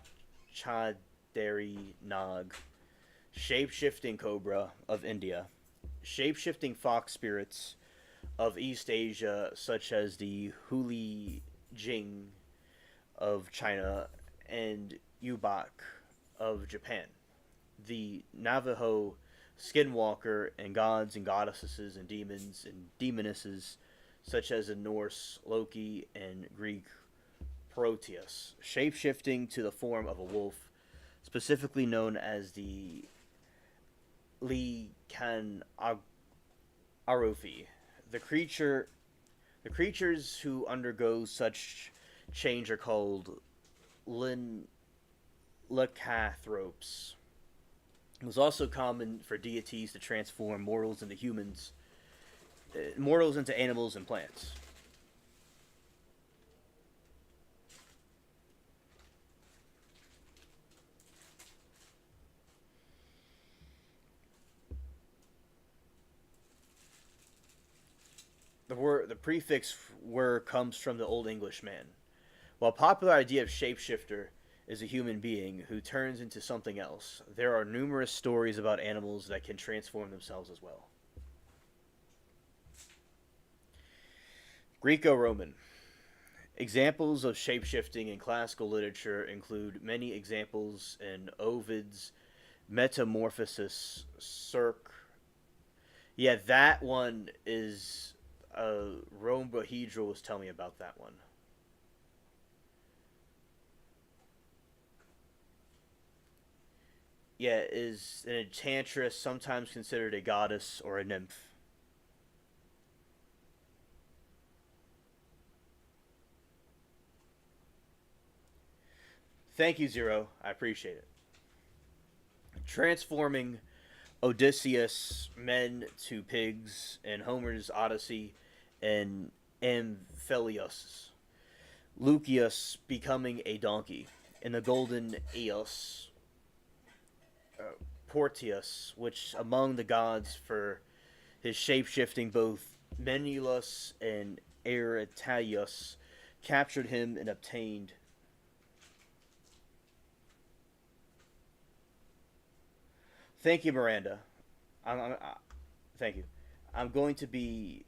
Nag, shapeshifting cobra of India, shapeshifting fox spirits of East Asia, such as the Huli Jing of China and Yubak of Japan. The Navajo skinwalker and gods and goddesses and demons and demonesses, such as in Norse Loki and Greek Proteus, shapeshifting to the form of a wolf, specifically known as the Likan Arufi. The creature, the creatures who undergo such change are called Lin Lycanthropes. It was also common for deities to transform mortals into humans, mortals into animals and plants. The prefix "were" comes from the Old English man. While popular idea of shapeshifter is a human being who turns into something else, there are numerous stories about animals that can transform themselves as well. Greco-Roman. Examples of shapeshifting in classical literature include many examples in Ovid's Metamorphosis Cirque. Yeah, that one is Rome Bohedral was telling me about that one. Yeah, is an enchantress, sometimes considered a goddess or a nymph. Thank you, Zero. I appreciate it. Transforming Odysseus men to pigs in Homer's Odyssey and Amphilyus. Lucius becoming a donkey in the Golden Eos. Porteus, which among the gods for his shape-shifting both Menelaus and Aretaius captured him and obtained. Thank you, Miranda. Thank you. I'm going to be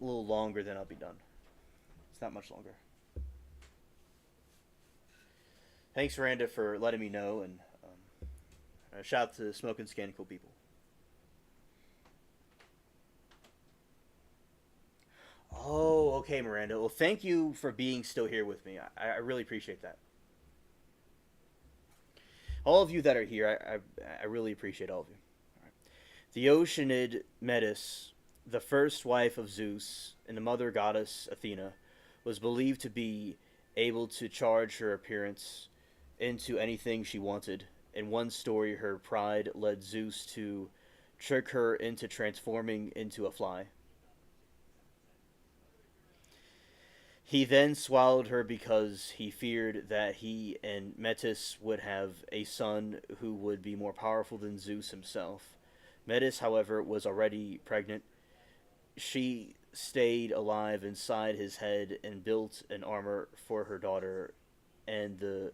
a little longer than I'll be done. It's not much longer. Thanks, Miranda, for letting me know, and shout out to the Smoking Scanical people. Oh, okay, Miranda. Well, thank you for being still here with me. I really appreciate that. All of you that are here, I really appreciate all of you. The Oceanid Metis, the first wife of Zeus and the mother goddess Athena, was believed to be able to charge her appearance into anything she wanted. In one story, her pride led Zeus to trick her into transforming into a fly. He then swallowed her because he feared that he and Metis would have a son who would be more powerful than Zeus himself. Metis, however, was already pregnant. She stayed alive inside his head and built an armor for her daughter, and the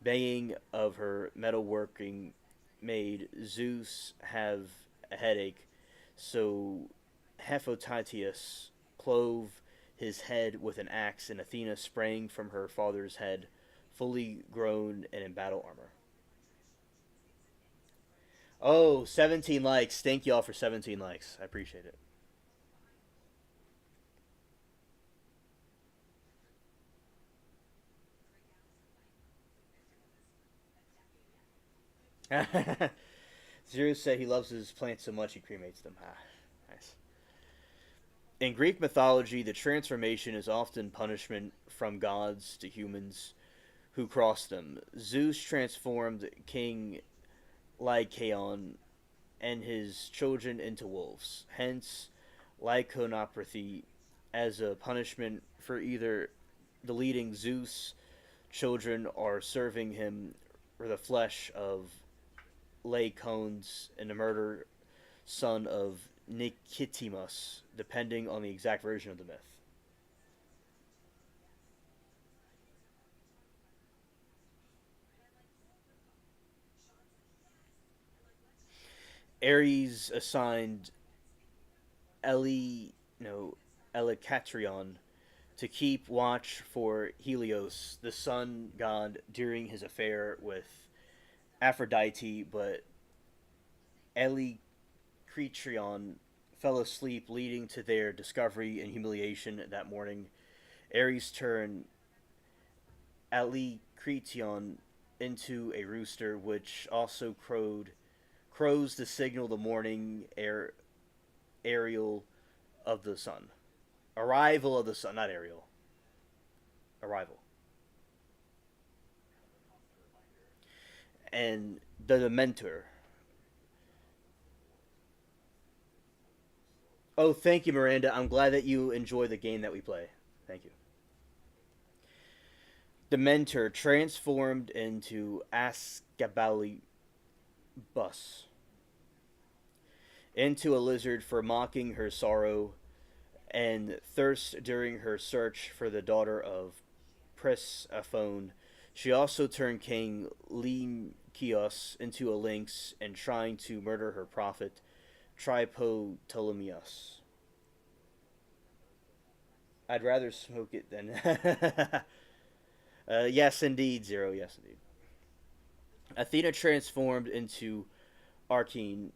baying of her metalworking made Zeus have a headache, so Hephaestus clove his head with an axe, and Athena sprang from her father's head, fully grown and in battle armor. Oh, 17 likes. Thank y'all for 17 likes. I appreciate it. Zero said he loves his plants so much he cremates them. Ah, nice. In Greek mythology, the transformation is often punishment from gods to humans who cross them. Zeus transformed King Lycaon and his children into wolves. Hence, lycanthropy as a punishment for either deleting Zeus' children or serving him or the flesh of Lycaons and the murder son of Nicotimus, depending on the exact version of the myth. Ares assigned no, Elycatrion to keep watch for Helios, the sun god, during his affair with Aphrodite, but Elycatrion fell asleep, leading to their discovery and humiliation that morning. Ares turned Elycatrion into a rooster, which also crows to signal the morning aerial of the sun. Arrival of the sun, not Ariel. Arrival. And the Mentor. Oh, thank you, Miranda. I'm glad that you enjoy the game that we play. Thank you. The Mentor transformed into Ascabali Bus, into a lizard for mocking her sorrow and thirst during her search for the daughter of Persephone. She also turned King Lynceus into a lynx and trying to murder her prophet, Tripotolemius. I'd rather smoke it than. Yes, indeed, Zero. Yes, indeed. Athena transformed into Archene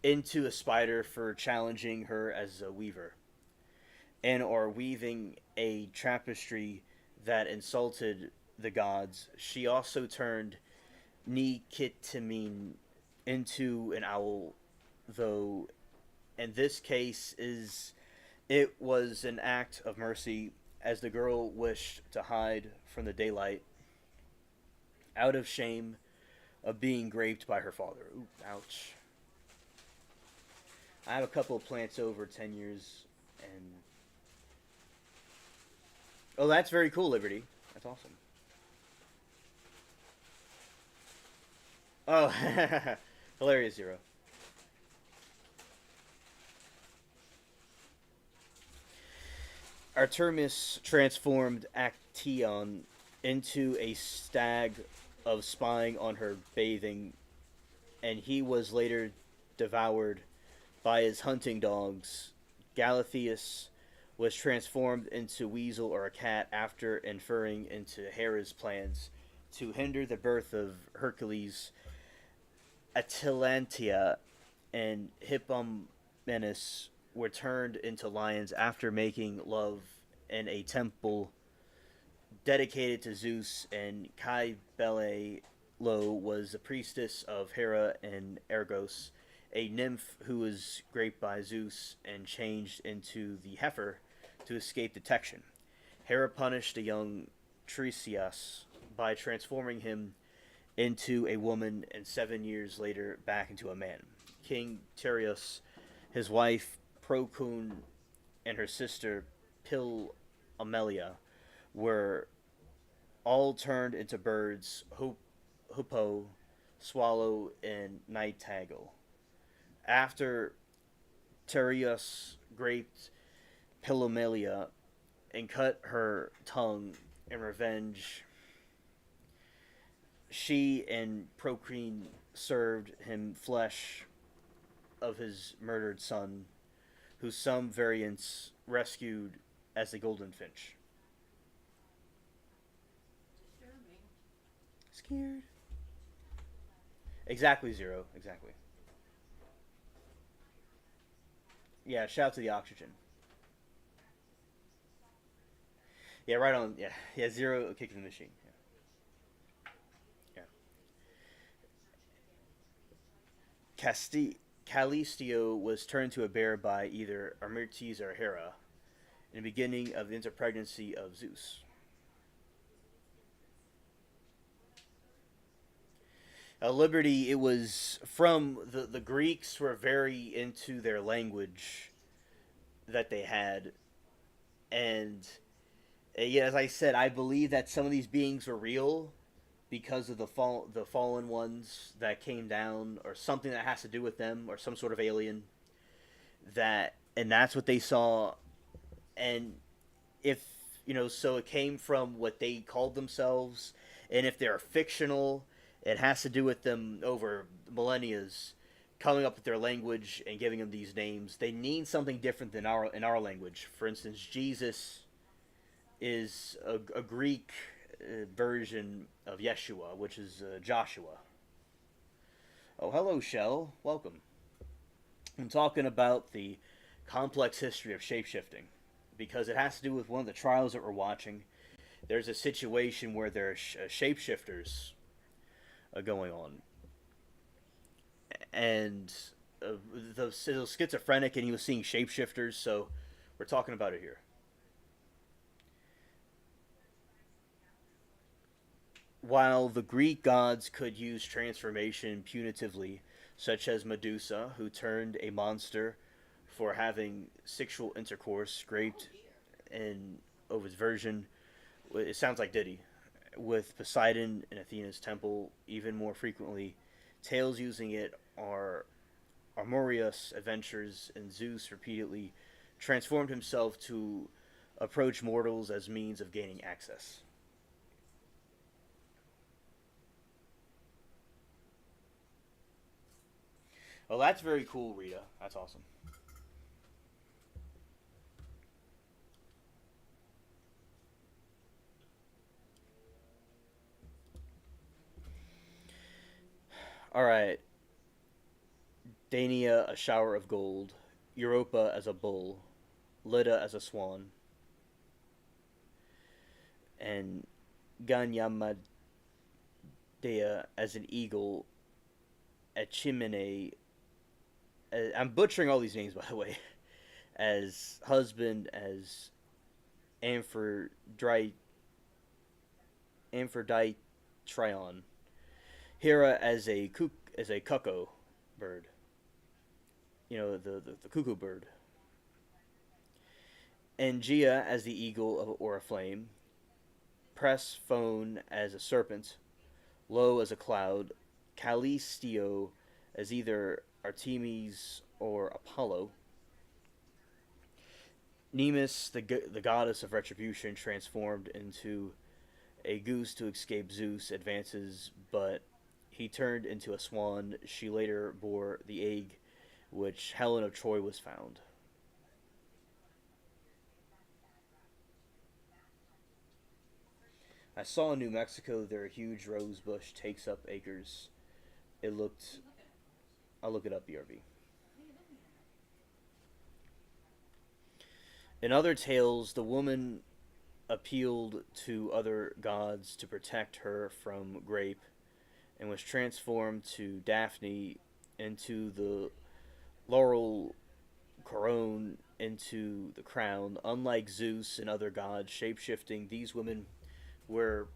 into a spider for challenging her as a weaver, and or weaving a tapestry that insulted the gods. She also turned Nikitamine into an owl, though in this case is it was an act of mercy as the girl wished to hide from the daylight out of shame of being raped by her father. Ooh, ouch. I have a couple of plants over 10 years, and oh, that's very cool, Liberty. That's awesome. Oh, hilarious, Zero. Artemis transformed Actaeon into a stag of spying on her bathing, and he was later devoured by his hunting dogs. Galatheus was transformed into weasel or a cat after inferring into Hera's plans to hinder the birth of Hercules. Atalantia and Hippomenes were turned into lions after making love in a temple dedicated to Zeus, and Cybele was a priestess of Hera and Argos, a nymph who was raped by Zeus and changed into the heifer to escape detection. Hera punished the young Tiresias by transforming him into a woman and 7 years later back into a man. King Tereus, his wife Procune, and her sister Pil Amelia were all turned into birds: hoopoe, swallow, and nightingale. After Tereus raped Pilomelia and cut her tongue in revenge, she and Procrene served him flesh of his murdered son, who some variants rescued as the golden finch. Disturbing. Scared. Exactly, Zero. Exactly. Yeah, shout out to the oxygen. Yeah, right on. Yeah, yeah, Zero kicking the machine. Yeah. Calistio was turned to a bear by either Armites or Hera in the beginning of the interpregnancy of Zeus. Liberty, it was from the Greeks were very into their language that they had, and yeah, as I said, I believe that some of these beings were real because of the fallen ones that came down, or something that has to do with them, or some sort of alien that, and that's what they saw. And if so it came from what they called themselves, and if they're fictional, it has to do with them over millennia's coming up with their language and giving them these names. They mean something different than our language. For instance, Jesus is a Greek version of Yeshua, which is Joshua. Oh, hello, Shell. Welcome. I'm talking about the complex history of shapeshifting because it has to do with one of the trials that we're watching. There's a situation where there are shapeshifters going on, and the schizophrenic, and he was seeing shapeshifters. So we're talking about it here. While the Greek gods could use transformation punitively, such as Medusa, who turned a monster for having sexual intercourse, Oh scraped dear. and of his version, it sounds like Diddy, with Poseidon in Athena's temple even more frequently. Tales using it are Armorius adventures, and Zeus repeatedly transformed himself to approach mortals as means of gaining access. Oh, that's very cool, Rita. That's awesome. All right. Dania, a shower of gold. Europa as a bull. Lydda as a swan. And Ganyamadea as an eagle. Echimene. I'm butchering all these names, by the way. As husband, as Amphrodite, Amphitryon, Hera as a cuckoo bird, the cuckoo bird, Angia as the eagle or a flame, Persephone as a serpent, Lo as a cloud, Callisto as either Artemis or Apollo, Nemesis, the goddess of retribution, transformed into a goose to escape Zeus' advances, but he turned into a swan. She later bore the egg which Helen of Troy was found. I saw in New Mexico their huge rose bush takes up acres. It looked. I'll look it up, BRB. In other tales, the woman appealed to other gods to protect her from Grape and was transformed to Daphne into the laurel Corone into the crown. Unlike Zeus and other gods shapeshifting, these women were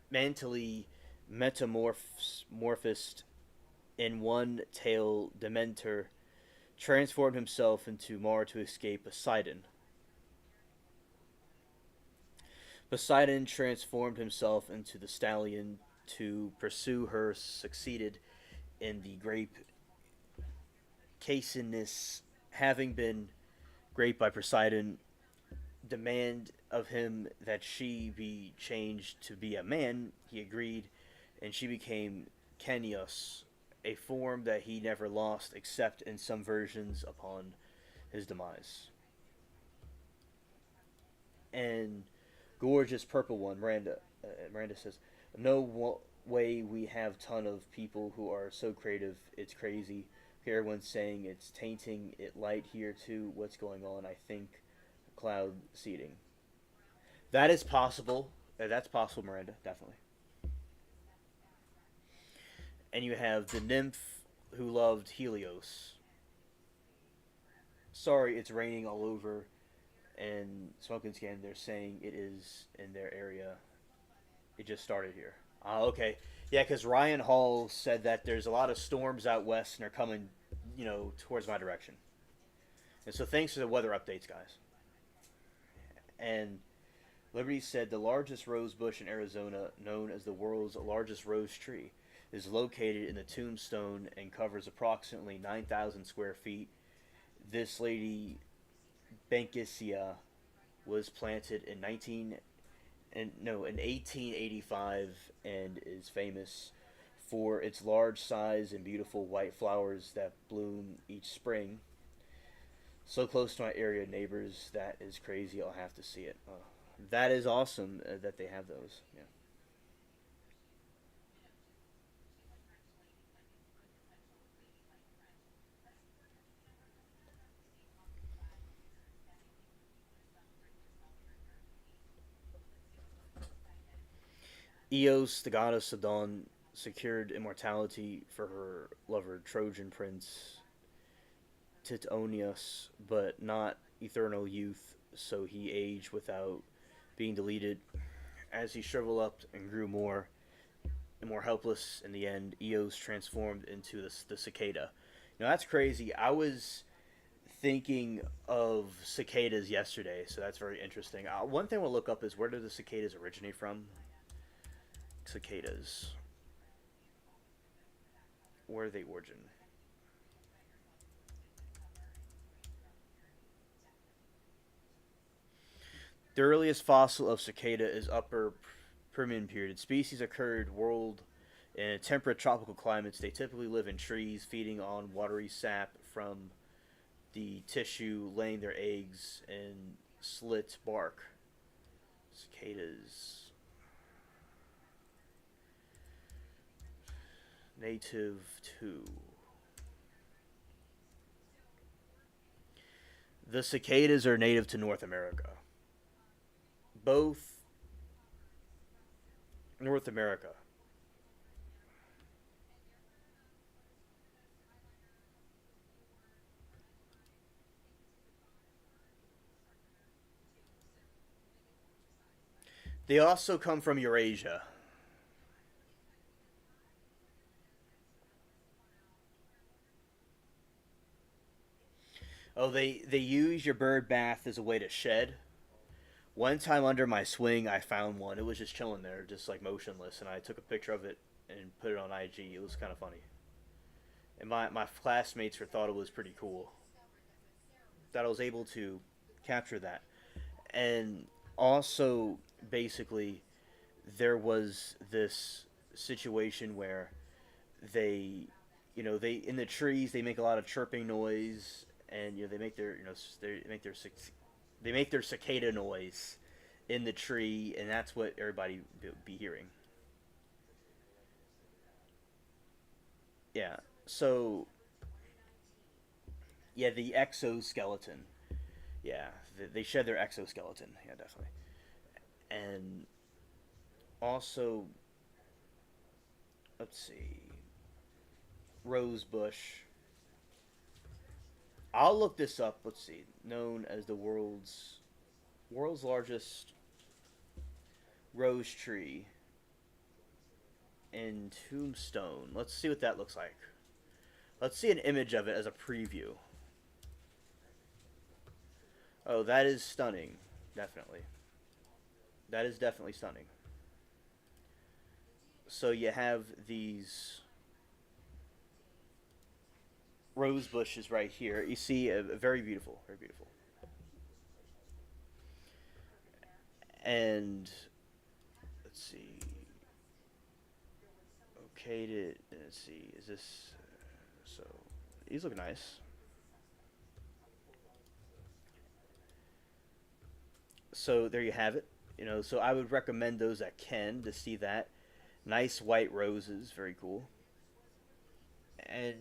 mentally metamorphosed. In one tale, Demeter transformed himself into Mar to escape Poseidon. Poseidon transformed himself into the stallion to pursue her, succeeded in the grape Casinus, having been raped by Poseidon, demand of him that she be changed to be a man. He agreed, and she became Kenios, a form that he never lost except in some versions upon his demise. And gorgeous purple one, Miranda says, no way we have ton of people who are so creative. It's crazy. Everyone's saying it's tainting it light here too. What's going on? I think cloud seeding. That is possible. That's possible, Miranda. Definitely. And you have the nymph who loved Helios. Sorry, it's raining all over. And Smoking Scan, they're saying it is in their area. It just started here. Okay. Yeah, because Ryan Hall said that there's a lot of storms out west and they're coming, towards my direction. And so thanks for the weather updates, guys. And Liberty said the largest rose bush in Arizona, known as the world's largest rose tree, is located in the Tombstone and covers approximately 9,000 square feet. This lady, Banksia, was planted in 1885 and is famous for its large size and beautiful white flowers that bloom each spring. So close to my area neighbors, that is crazy. I'll have to see it. That is awesome that they have those. Yeah. Eos, the goddess of dawn, secured immortality for her lover Trojan prince Titonius, but not eternal youth, so he aged without being deleted. As he shriveled up and grew more and more helpless in the end, Eos transformed into the cicada. That's crazy. I was thinking of cicadas yesterday, so that's very interesting. One thing we'll look up is where do the cicadas originate from? Cicadas. Where are they origin? The earliest fossil of cicada is Upper Permian period. Species occurred world in temperate tropical climates. They typically live in trees, feeding on watery sap from the tissue, laying their eggs in slit bark. Cicadas. Native to. The cicadas are native to North America. Both North America. They also come from Eurasia. Oh, they use your bird bath as a way to shed. One time under my swing, I found one. It was just chilling there, just like motionless, and I took a picture of it and put it on IG. It was kind of funny, and my classmates thought it was pretty cool that I was able to capture that. And also, basically, there was this situation where they, they in the trees they make a lot of chirping noise, and they make their, they make their cicada noise in the tree, and that's what everybody be hearing. Yeah. So yeah, the exoskeleton. Yeah, they shed their exoskeleton. Yeah, definitely. And also, let's see, rosebush. I'll look this up. Let's see, known as the world's largest rose tree in Tombstone. Let's see what that looks like. Let's see an image of it as a preview. Oh, that is stunning. Definitely. That is definitely stunning. So you have these rose bushes right here. You see, very beautiful, very beautiful. And let's see. Okay, let's see. Is this so? These look nice. So there you have it. So I would recommend those that can to see that. Nice white roses, very cool. And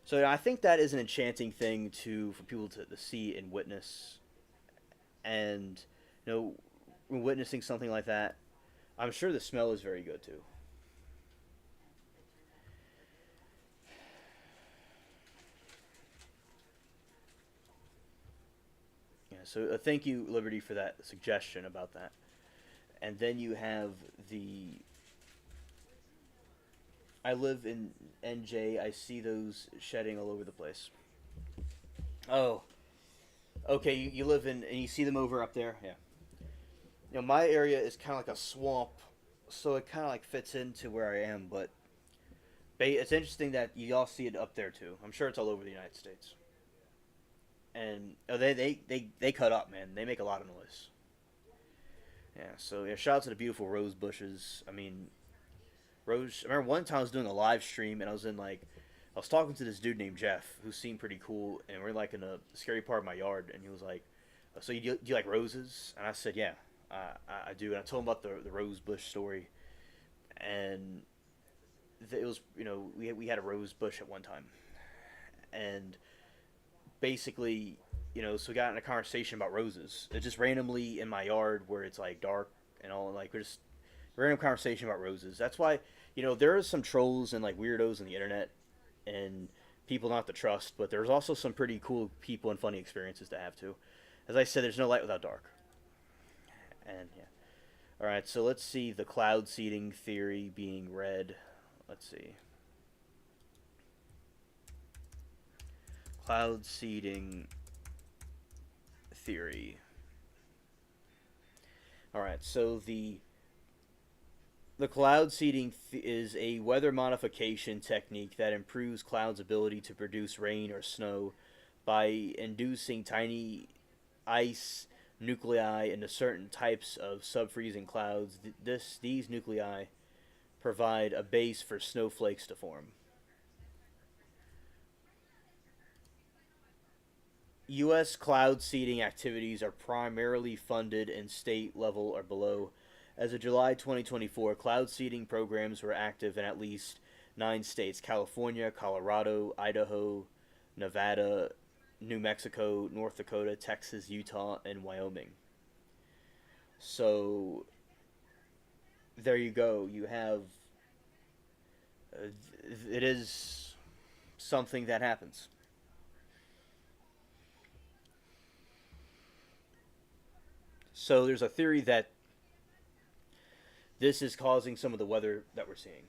so I think that is an enchanting thing to for people to see and witness. And when witnessing something like that, I'm sure the smell is very good too. Yeah. So thank you, Liberty, for that suggestion about that. And then you have the. I live in NJ. I see those shedding all over the place. Oh, okay. You live in and you see them over up there. Yeah. My area is kind of like a swamp, so it kind of like fits into where I am. But it's interesting that you all see it up there too. I'm sure it's all over the United States. And they cut up, man. They make a lot of noise. Yeah. So yeah, shout out to the beautiful rose bushes. I mean, rose. I remember one time I was doing a live stream and I was in like. I was talking to this dude named Jeff, who seemed pretty cool, and we're like in a scary part of my yard, and he was like, "So do you like roses?" And I said, "Yeah, I do." And I told him about the rose bush story, and it was we had a rose bush at one time, and basically so we got in a conversation about roses. It's just randomly in my yard where it's like dark and all, like we're just random conversation about roses. That's why there are some trolls and like weirdos on the internet and people not to trust, but there's also some pretty cool people and funny experiences to have too. As I said, there's no light without dark. And yeah. All right, so let's see the cloud seeding theory being read. Let's see. Cloud seeding theory. All right, so the cloud seeding is a weather modification technique that improves clouds' ability to produce rain or snow by inducing tiny ice nuclei into certain types of subfreezing clouds. These nuclei provide a base for snowflakes to form. U.S. cloud seeding activities are primarily funded in state level or below. As of July 2024, cloud seeding programs were active in at least 9 states: California, Colorado, Idaho, Nevada, New Mexico, North Dakota, Texas, Utah, and Wyoming. So there you go. You have uh, it is something that happens. So there's a theory that This is causing some of the weather that we're seeing.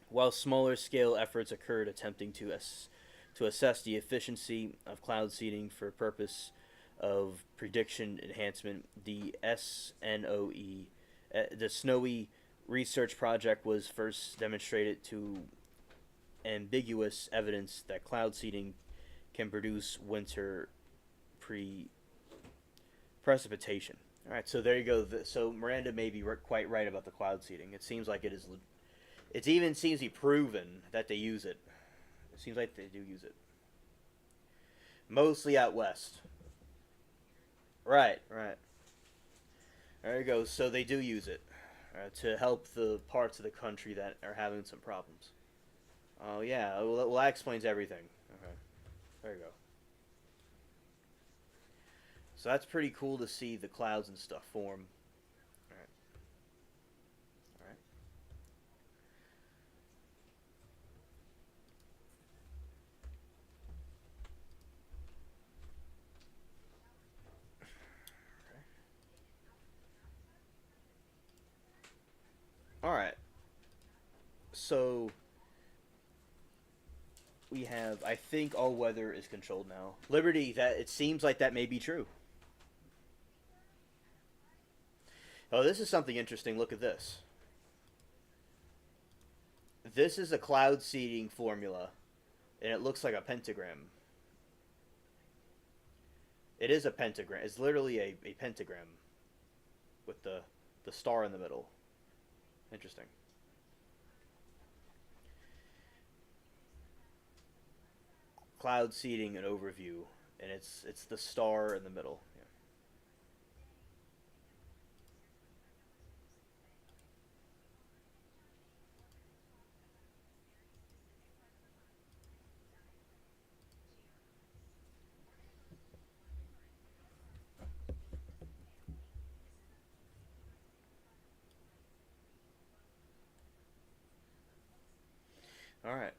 While smaller scale efforts occurred attempting to assess the efficiency of cloud seeding for purpose of prediction enhancement, the SNOE, the Snowy research project was first demonstrated to ambiguous evidence that cloud seeding can produce winter pre precipitation. All right, so there you go. So Miranda may be quite right about the cloud seeding. It seems like it is. It even seems to be proven that they use it. It seems like they do use it. Mostly out west. Right, right. There you go. So they do use it to help the parts of the country that are having some problems. Oh yeah, well that explains everything. Okay, there you go. So that's pretty cool to see the clouds and stuff form. All right, all right. All right. So we have. I think all weather is controlled now. Liberty. That it seems like that may be true. Oh, this is something interesting. Look at this. This is a cloud seeding formula, and it looks like a pentagram. It is a pentagram. It's literally a pentagram with the star in the middle. Interesting. Cloud seeding an overview, and it's the star in the middle. Yeah. All right.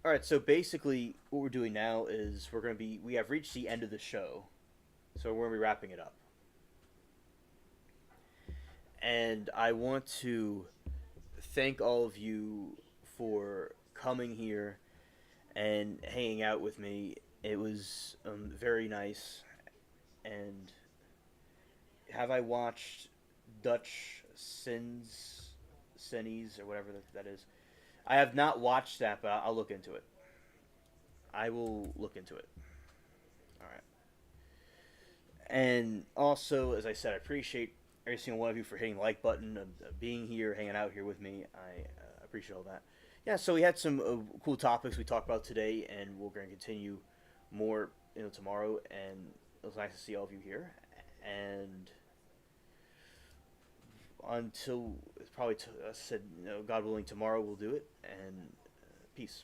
All right. So basically, what we're doing now is we have reached the end of the show, so we're gonna be wrapping it up. And I want to thank all of you for coming here and hanging out with me. It was very nice. And have I watched Dutch Sins or whatever that is? I have not watched that, but I'll look into it. I will look into it. All right. And also, as I said, I appreciate every single one of you for hitting the like button, being here, hanging out here with me. I appreciate all that. Yeah, so we had some cool topics we talked about today, and we're going to continue more tomorrow. And it was nice to see all of you here. And until probably, I said, God willing, tomorrow we'll do it. And peace.